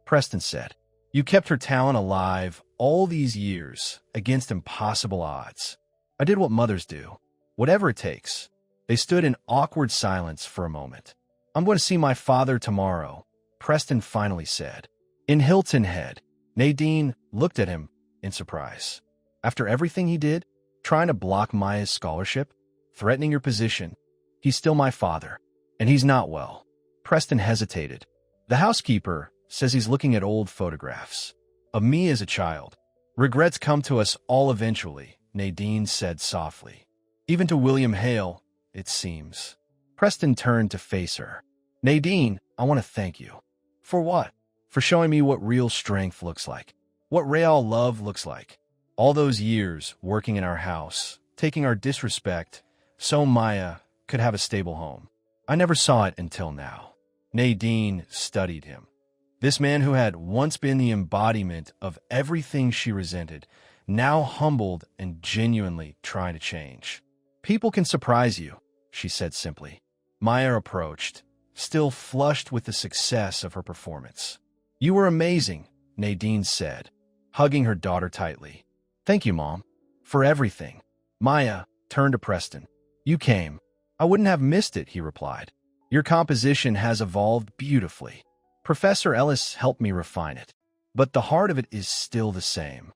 Preston said. You kept her talent alive all these years against impossible odds. I did what mothers do, whatever it takes. They stood in awkward silence for a moment. I'm going to see my father tomorrow, Preston finally said. In Hilton Head, Nadine looked at him in surprise. After everything he did, trying to block Maya's scholarship, threatening your position, he's still my father, and he's not well. Preston hesitated. The housekeeper says he's looking at old photographs of me as a child. Regrets come to us all eventually, Nadine said softly. Even to William Hale, it seems. Preston turned to face her. Nadine, I want to thank you. For what? For showing me what real strength looks like. What real love looks like. All those years working in our house, taking our disrespect, so Maya could have a stable home. I never saw it until now. Nadine studied him. This man who had once been the embodiment of everything she resented, now humbled and genuinely trying to change. People can surprise you, she said simply. Maya approached, still flushed with the success of her performance. You were amazing, Nadine said, hugging her daughter tightly. Thank you, Mom, for everything. Maya turned to Preston. You came. I wouldn't have missed it, he replied. Your composition has evolved beautifully. Professor Ellis helped me refine it, but the heart of it is still the same.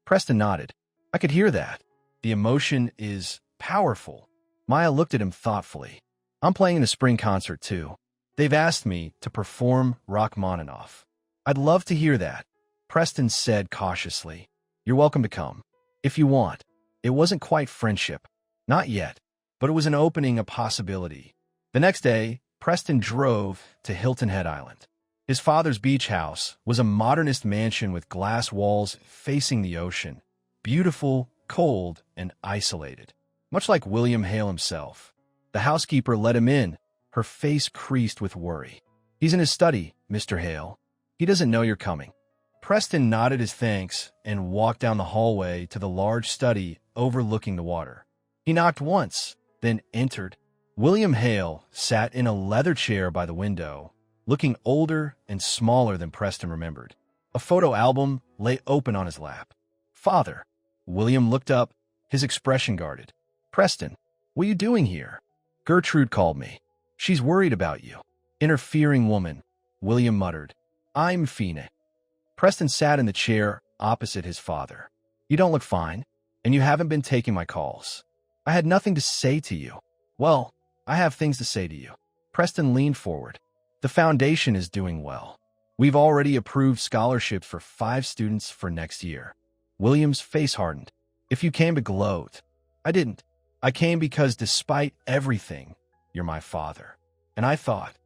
Preston nodded. I could hear that. The emotion is powerful. Maya looked at him thoughtfully. I'm playing in the spring concert, too. They've asked me to perform Rachmaninoff. I'd love to hear that, Preston said cautiously. You're welcome to come, if you want. It wasn't quite friendship. Not yet, but it was an opening, a possibility. The next day, Preston drove to Hilton Head Island. His father's beach house was a modernist mansion with glass walls facing the ocean, beautiful, cold, and isolated. Much like William Hale himself. The housekeeper let him in, her face creased with worry. He's in his study, Mr. Hale. He doesn't know you're coming. Preston nodded his thanks and walked down the hallway to the large study overlooking the water. He knocked once, then entered. William Hale sat in a leather chair by the window, looking older and smaller than Preston remembered. A photo album lay open on his lap. Father. William looked up, his expression guarded. Preston, what are you doing here? Gertrude called me. She's worried about you. Interfering woman, William muttered. I'm Fina. Preston sat in the chair opposite his father. You don't look fine, and you haven't been taking my calls. I had nothing to say to you. Well, I have things to say to you. Preston leaned forward. The foundation is doing well. We've already approved scholarships for 5 students for next year. William's face hardened. If you came to gloat. I didn't. I came because despite everything, you're my father. And I thought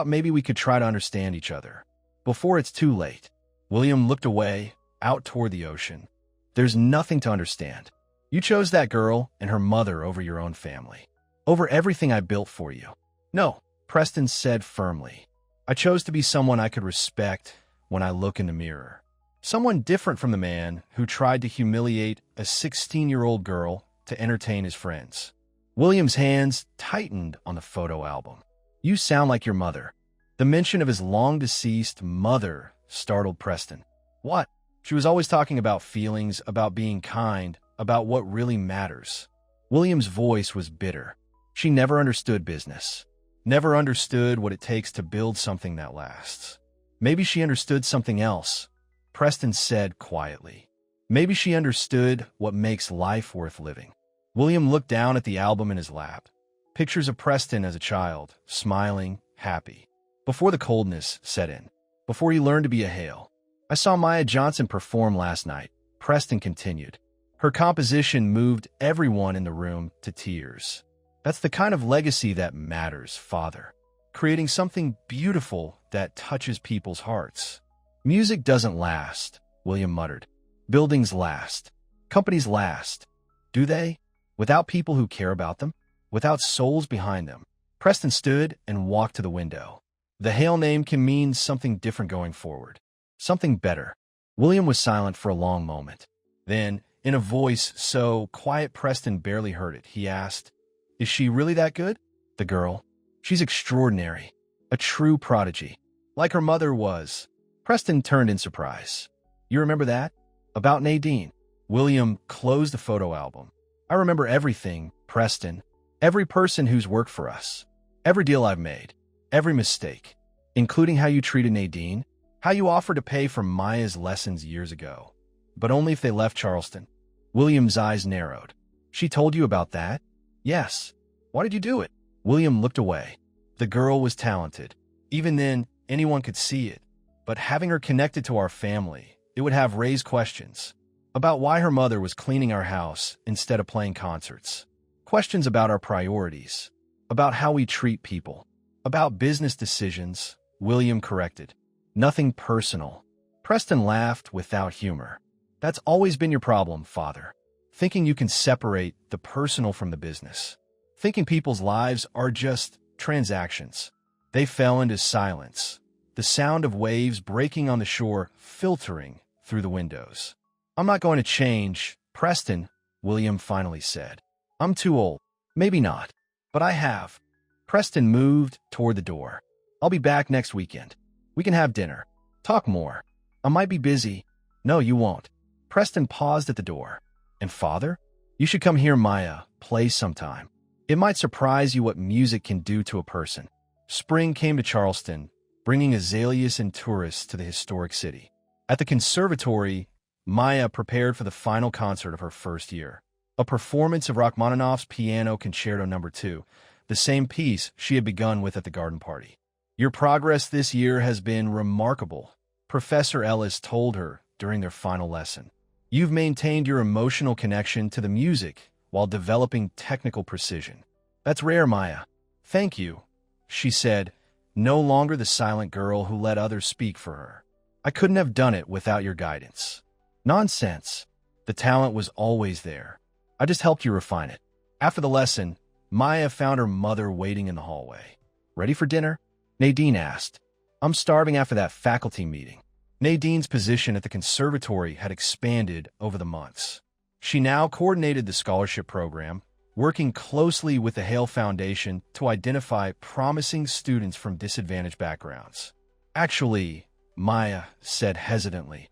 maybe we could try to understand each other. Before it's too late. William looked away, out toward the ocean. There's nothing to understand. You chose that girl and her mother over your own family. Over everything I built for you. No, Preston said firmly. I chose to be someone I could respect when I look in the mirror. Someone different from the man who tried to humiliate a 16-year-old girl to entertain his friends. William's hands tightened on the photo album. You sound like your mother. The mention of his long-deceased mother startled Preston. What? She was always talking about feelings, about being kind, about what really matters. William's voice was bitter. She never understood business. Never understood what it takes to build something that lasts. Maybe she understood something else, Preston said quietly. Maybe she understood what makes life worth living. William looked down at the album in his lap. Pictures of Preston as a child, smiling, happy. Before the coldness set in. Before he learned to be a Hale. I saw Maya Johnson perform last night, Preston continued. Her composition moved everyone in the room to tears. That's the kind of legacy that matters, Father. Creating something beautiful that touches people's hearts. Music doesn't last, William muttered. Buildings last. Companies last. Do they? Without people who care about them? Without souls behind them? Preston stood and walked to the window. The Hale name can mean something different going forward. Something better. William was silent for a long moment. Then, in a voice so quiet Preston barely heard it, he asked, "Is she really that good? The girl? She's extraordinary. A true prodigy. Like her mother was." Preston turned in surprise. "You remember that? About Nadine?" William closed the photo album. "I remember everything, Preston. Every person who's worked for us. Every deal I've made. Every mistake. Including how you treated Nadine. How you offered to pay for Maya's lessons years ago. But only if they left Charleston." William's eyes narrowed. "She told you about that?" "Yes." "Why did you do it?" William looked away. The girl was talented. Even then, anyone could see it. But having her connected to our family, it would have raised questions. About why her mother was cleaning our house instead of playing concerts. Questions about our priorities. About how we treat people. About business decisions, William corrected. Nothing personal. Preston laughed without humor. "That's always been your problem, Father. Thinking you can separate the personal from the business. Thinking people's lives are just transactions." They fell into silence, the sound of waves breaking on the shore filtering through the windows. "I'm not going to change, Preston," William finally said. "I'm too old. Maybe not. But I have." Preston moved toward the door. "I'll be back next weekend. We can have dinner. Talk more. I might be busy." "No, you won't." Preston paused at the door. "And Father? You should come hear Maya play sometime. It might surprise you what music can do to a person." Spring came to Charleston, bringing azaleas and tourists to the historic city. At the conservatory, Maya prepared for the final concert of her first year. A performance of Rachmaninoff's Piano Concerto No. 2, the same piece she had begun with at the garden party. "Your progress this year has been remarkable," Professor Ellis told her during their final lesson. "You've maintained your emotional connection to the music while developing technical precision. That's rare, Maya." "Thank you," she said, no longer the silent girl who let others speak for her. "I couldn't have done it without your guidance." "Nonsense. The talent was always there. I just helped you refine it." After the lesson, Maya found her mother waiting in the hallway. "Ready for dinner?" Nadine asked. "I'm starving after that faculty meeting." Nadine's position at the conservatory had expanded over the months. She now coordinated the scholarship program, working closely with the Hale Foundation to identify promising students from disadvantaged backgrounds. "Actually," Maya said hesitantly,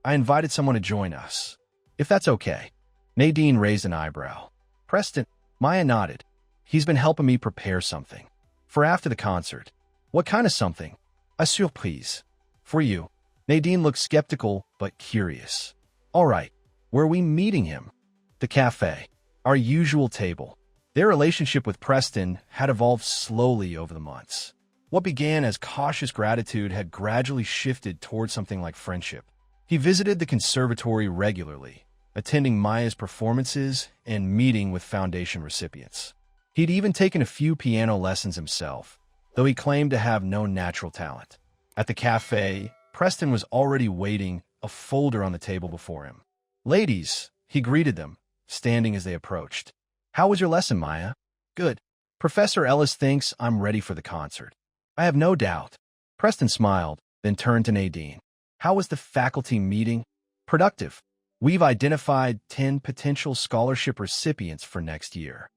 "I invited someone to join us. If that's okay." Nadine raised an eyebrow. "Preston?" Maya nodded. "He's been helping me prepare something. For after the concert." "What kind of something?" "A surprise. For you." Nadine looked skeptical but curious. "All right. Where are we meeting him?" "The cafe. Our usual table." Their relationship with Preston had evolved slowly over the months. What began as cautious gratitude had gradually shifted toward something like friendship. He visited the conservatory regularly, attending Maya's performances and meeting with foundation recipients. He'd even taken a few piano lessons himself, though he claimed to have no natural talent. At the cafe, Preston was already waiting, a folder on the table before him. "Ladies," he greeted them, standing as they approached. "How was your lesson, Maya?" "Good. Professor Ellis thinks I'm ready for the concert." "I have no doubt." Preston smiled, then turned to Nadine. "How was the faculty meeting?" "Productive. We've identified 10 potential scholarship recipients for next year."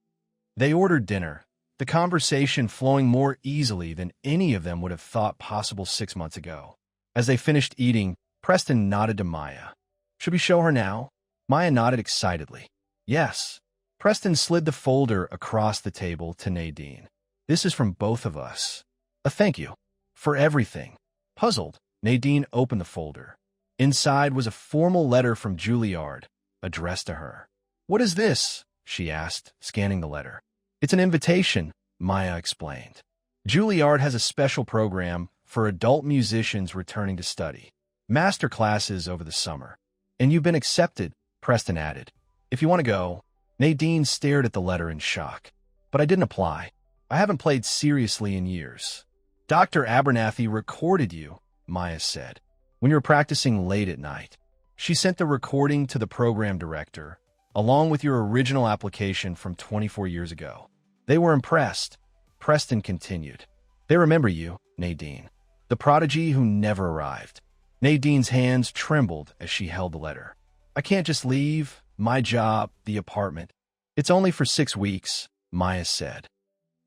They ordered dinner, the conversation flowing more easily than any of them would have thought possible 6 months ago. As they finished eating, Preston nodded to Maya. "Should we show her now?" Maya nodded excitedly. "Yes." Preston slid the folder across the table to Nadine. "This is from both of us. A thank you. For everything." Puzzled, Nadine opened the folder. Inside was a formal letter from Juilliard, addressed to her. "What is this?" she asked, scanning the letter. "It's an invitation," Maya explained. "Juilliard has a special program for adult musicians returning to study. Master classes over the summer. And you've been accepted," Preston added. "If you want to go." Nadine stared at the letter in shock. "But I didn't apply. I haven't played seriously in years." "Dr. Abernathy recorded you," Maya said, "when you were practicing late at night. She sent the recording to the program director, along with your original application from 24 years ago. They were impressed." Preston continued. They remember you, Nadine, the prodigy who never arrived. Nadine's hands trembled as she held the letter. I can't just leave, my job, the apartment. It's only for 6 weeks, Maya said.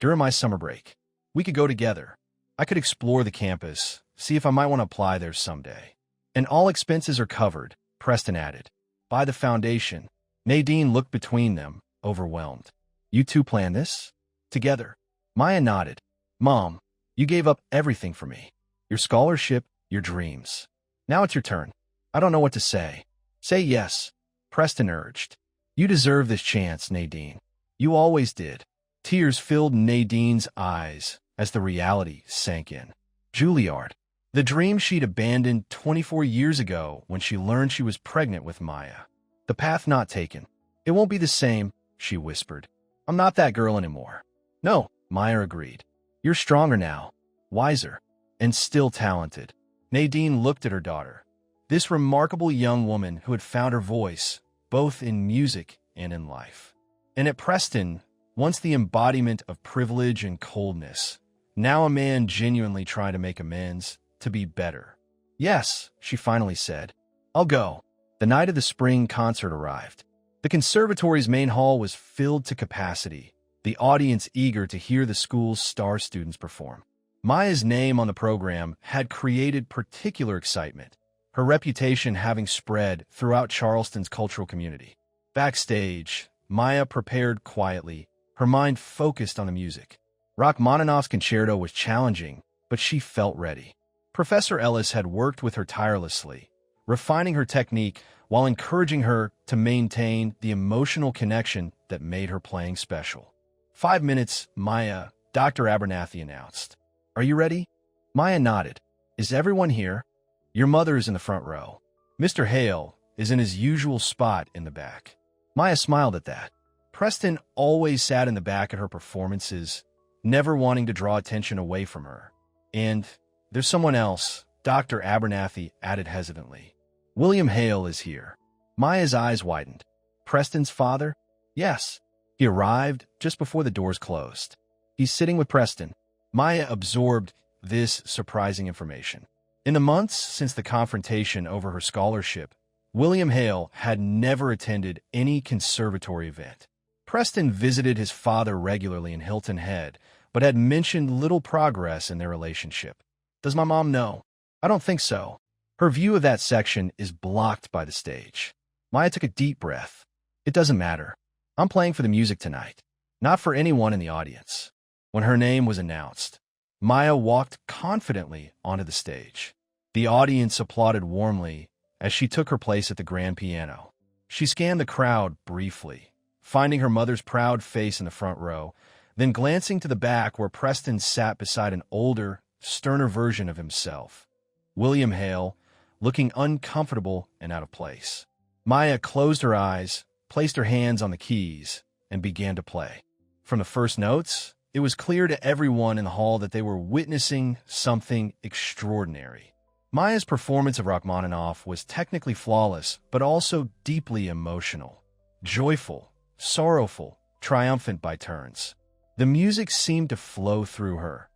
During my summer break, we could go together. I could explore the campus, see if I might want to apply there someday. And all expenses are covered, Preston added. By the foundation. Nadine looked between them, overwhelmed. You two plan this? Together. Maya nodded. Mom, you gave up everything for me. Your scholarship, your dreams. Now it's your turn. I don't know what to say. Say yes, Preston urged. You deserve this chance, Nadine. You always did. Tears filled Nadine's eyes as the reality sank in. Juilliard. The dream she'd abandoned 24 years ago when she learned she was pregnant with Maya. The path not taken. It won't be the same, she whispered. I'm not that girl anymore. No, Maya agreed. You're stronger now, wiser, and still talented. Nadine looked at her daughter. This remarkable young woman who had found her voice, both in music and in life. And at Preston, once the embodiment of privilege and coldness, now a man genuinely trying to make amends, to be better. Yes, she finally said. I'll go. The night of the spring concert arrived. The conservatory's main hall was filled to capacity, the audience eager to hear the school's star students perform. Maya's name on the program had created particular excitement, her reputation having spread throughout Charleston's cultural community. Backstage, Maya prepared quietly, her mind focused on the music. Rachmaninoff's concerto was challenging, but she felt ready. Professor Ellis had worked with her tirelessly, refining her technique while encouraging her to maintain the emotional connection that made her playing special. 5 minutes, Maya, Dr. Abernathy announced. Are you ready? Maya nodded. Is everyone here? Your mother is in the front row. Mr. Hale is in his usual spot in the back. Maya smiled at that. Preston always sat in the back at her performances, never wanting to draw attention away from her. And there's someone else, Dr. Abernathy added hesitantly. William Hale is here. Maya's eyes widened. Preston's father? Yes. He arrived just before the doors closed. He's sitting with Preston. Maya absorbed this surprising information. In the months since the confrontation over her scholarship, William Hale had never attended any conservatory event. Preston visited his father regularly in Hilton Head, but had mentioned little progress in their relationship. Does my mom know? I don't think so. Her view of that section is blocked by the stage. Maya took a deep breath. It doesn't matter. I'm playing for the music tonight, not for anyone in the audience. When her name was announced, Maya walked confidently onto the stage. The audience applauded warmly as she took her place at the grand piano. She scanned the crowd briefly, finding her mother's proud face in the front row, then glancing to the back where Preston sat beside an older, sterner version of himself. William Hale, looking uncomfortable and out of place. Maya closed her eyes, placed her hands on the keys, and began to play. From the first notes, it was clear to everyone in the hall that they were witnessing something extraordinary. Maya's performance of Rachmaninoff was technically flawless, but also deeply emotional. Joyful, sorrowful, triumphant by turns. The music seemed to flow through her,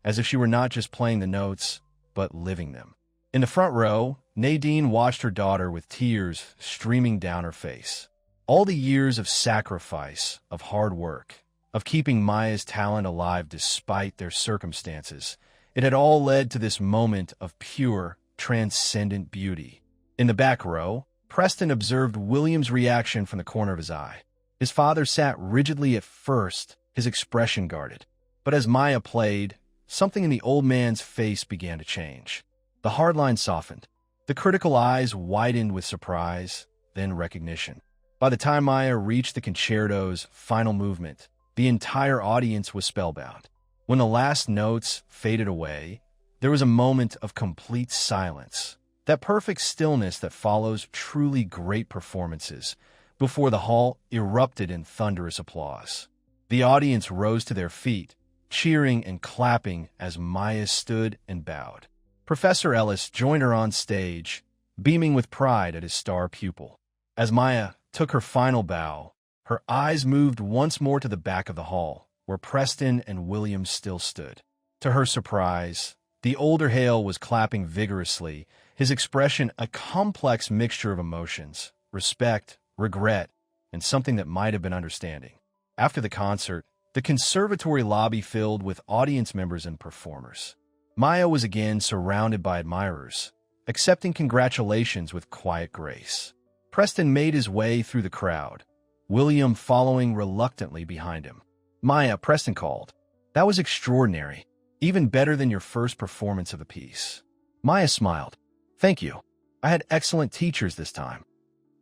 as if she were not just playing the notes, but living them. In the front row, Nadine watched her daughter with tears streaming down her face. All the years of sacrifice, of hard work, of keeping Maya's talent alive despite their circumstances, it had all led to this moment of pure, transcendent beauty. In the back row, Preston observed William's reaction from the corner of his eye. His father sat rigidly at first, his expression guarded. But as Maya played, something in the old man's face began to change. The hard line softened. The critical eyes widened with surprise, then recognition. By the time Maya reached the concerto's final movement, the entire audience was spellbound. When the last notes faded away, there was a moment of complete silence, that perfect stillness that follows truly great performances, before the hall erupted in thunderous applause. The audience rose to their feet, cheering and clapping as Maya stood and bowed. Professor Ellis joined her on stage, beaming with pride at his star pupil. As Maya took her final bow, her eyes moved once more to the back of the hall, where Preston and William still stood. To her surprise, the older Hale was clapping vigorously, his expression a complex mixture of emotions, respect, regret, and something that might have been understanding. After the concert, the conservatory lobby filled with audience members and performers. Maya was again surrounded by admirers, accepting congratulations with quiet grace. Preston made his way through the crowd, William following reluctantly behind him. "Maya," Preston called. "That was extraordinary. Even better than your first performance of the piece." Maya smiled. "Thank you. I had excellent teachers this time."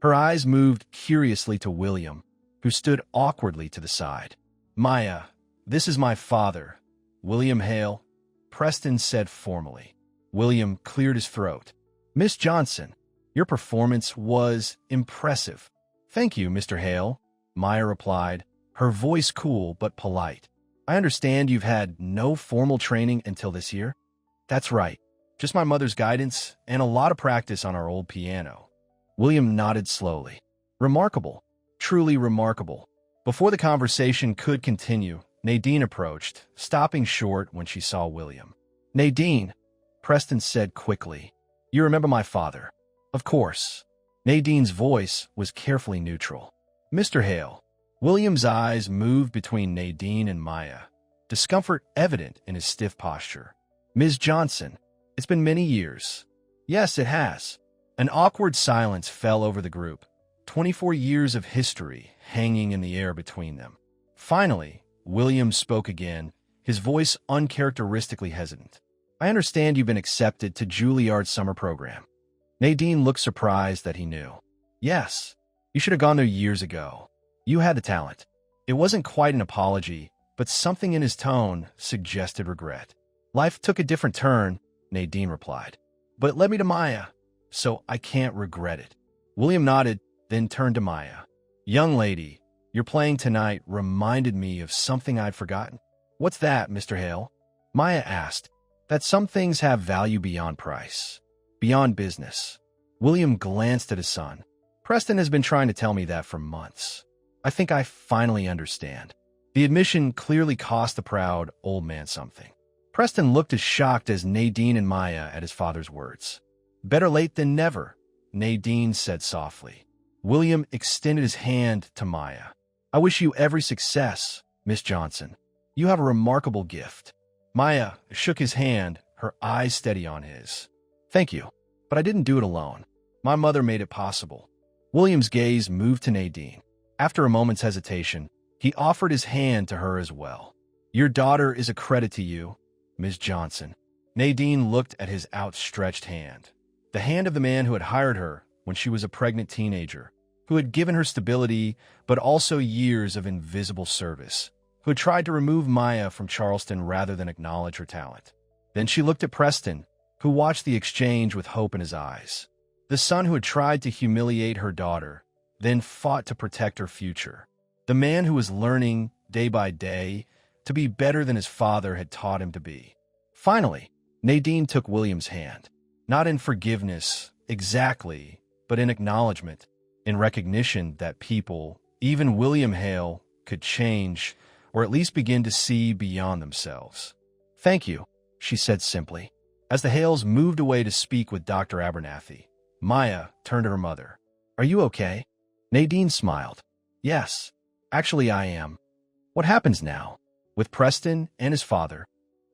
Her eyes moved curiously to William, who stood awkwardly to the side. "Maya, this is my father, William Hale," Preston said formally. William cleared his throat. "Miss Johnson, your performance was impressive." "Thank you, Mr. Hale," Maya replied, her voice cool but polite. "I understand you've had no formal training until this year?" "That's right. Just my mother's guidance and a lot of practice on our old piano." William nodded slowly. "Remarkable. Truly remarkable." Before the conversation could continue, Nadine approached, stopping short when she saw William. "Nadine," Preston said quickly, "you remember my father?" "Of course." Nadine's voice was carefully neutral. "Mr. Hale." William's eyes moved between Nadine and Maya, discomfort evident in his stiff posture. "Ms. Johnson, it's been many years." "Yes, it has." An awkward silence fell over the group, 24 years of history hanging in the air between them. Finally, William spoke again, his voice uncharacteristically hesitant. "I understand you've been accepted to Juilliard's summer program." Nadine looked surprised that he knew. "Yes, you should have gone there years ago. You had the talent." It wasn't quite an apology, but something in his tone suggested regret. "Life took a different turn," Nadine replied. "But it led me to Maya, so I can't regret it." William nodded, then turned to Maya. "Young lady, your playing tonight reminded me of something I'd forgotten." "What's that, Mr. Hale?" Maya asked. "That some things have value beyond price, beyond business." William glanced at his son. "Preston has been trying to tell me that for months. I think I finally understand." The admission clearly cost the proud old man something. Preston looked as shocked as Nadine and Maya at his father's words. "Better late than never," Nadine said softly. William extended his hand to Maya. "I wish you every success, Miss Johnson. You have a remarkable gift." Maya shook his hand, her eyes steady on his. "Thank you, but I didn't do it alone. My mother made it possible." William's gaze moved to Nadine. After a moment's hesitation, he offered his hand to her as well. "Your daughter is a credit to you, Miss Johnson." Nadine looked at his outstretched hand, the hand of the man who had hired her when she was a pregnant teenager, who had given her stability but also years of invisible service, who had tried to remove Maya from Charleston rather than acknowledge her talent. Then she looked at Preston, who watched the exchange with hope in his eyes. The son who had tried to humiliate her daughter, then fought to protect her future. The man who was learning, day by day, to be better than his father had taught him to be. Finally, Nadine took William's hand, not in forgiveness, exactly, but in acknowledgement, in recognition that people, even William Hale, could change, or at least begin to see beyond themselves. "Thank you," she said simply. As the Hales moved away to speak with Dr. Abernathy, Maya turned to her mother. "Are you okay?" Nadine smiled. "Yes, actually I am." "What happens now?" "With Preston and his father."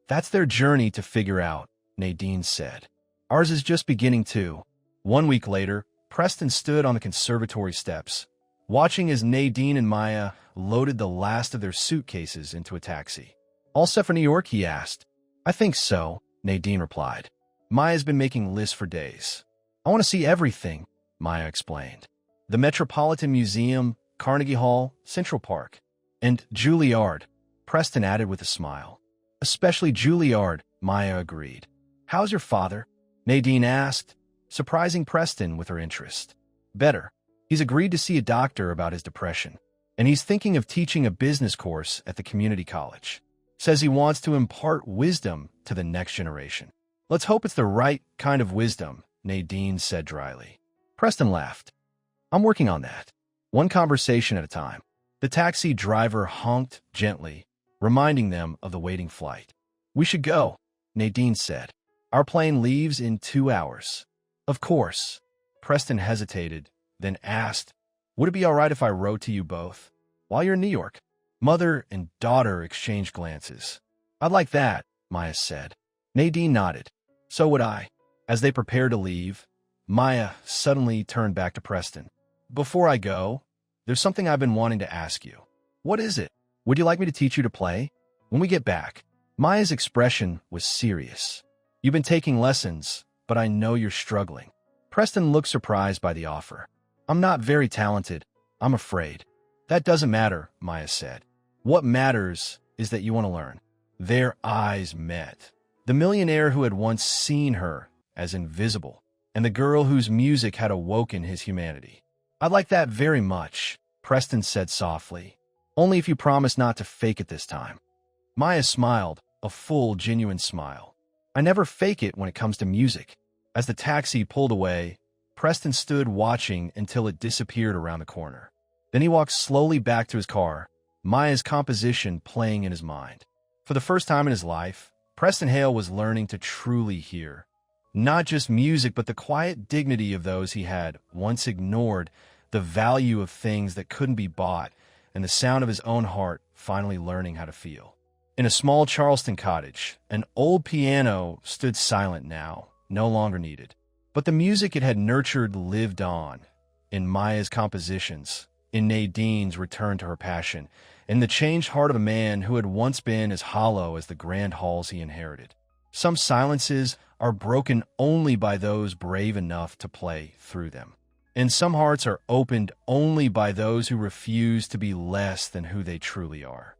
"That's their journey to figure out," Nadine said. "Ours is just beginning too." 1 week later, Preston stood on the conservatory steps, watching as Nadine and Maya loaded the last of their suitcases into a taxi. "All set for New York?" he asked. "I think so," Nadine replied. "Maya's been making lists for days." "I want to see everything," Maya explained. "The Metropolitan Museum, Carnegie Hall, Central Park, and Juilliard," Preston added with a smile. "Especially Juilliard," Maya agreed. "How's your father?" Nadine asked, surprising Preston with her interest. "Better. He's agreed to see a doctor about his depression, and he's thinking of teaching a business course at the community college. Says he wants to impart wisdom to the next generation." "Let's hope it's the right kind of wisdom," Nadine said dryly. Preston laughed. "I'm working on that. One conversation at a time." The taxi driver honked gently, reminding them of the waiting flight. "We should go," Nadine said. "Our plane leaves in 2 hours." "Of course." Preston hesitated, then asked, "Would it be all right if I wrote to you both while you're in New York?" Mother and daughter exchanged glances. "I'd like that," Maya said. Nadine nodded. "So would I." As they prepared to leave, Maya suddenly turned back to Preston. "Before I go, there's something I've been wanting to ask you." "What is it? Would you like me to teach you to play?" "When we get back." Maya's expression was serious. "You've been taking lessons, but I know you're struggling." Preston looked surprised by the offer. "I'm not very talented, I'm afraid." "That doesn't matter," Maya said. "What matters is that you want to learn." Their eyes met. The millionaire who had once seen her as invisible, and the girl whose music had awoken his humanity. "I'd like that very much," Preston said softly. "Only if you promise not to fake it this time." Maya smiled, a full, genuine smile. "I never fake it when it comes to music." As the taxi pulled away, Preston stood watching until it disappeared around the corner. Then he walked slowly back to his car, Maya's composition playing in his mind. For the first time in his life, Preston Hale was learning to truly hear. Not just music, but the quiet dignity of those he had once ignored, the value of things that couldn't be bought, and the sound of his own heart finally learning how to feel. In a small Charleston cottage, an old piano stood silent now, no longer needed. But the music it had nurtured lived on, in Maya's compositions, in Nadine's return to her passion, in the changed heart of a man who had once been as hollow as the grand halls he inherited. Some silences are broken only by those brave enough to play through them. And some hearts are opened only by those who refuse to be less than who they truly are.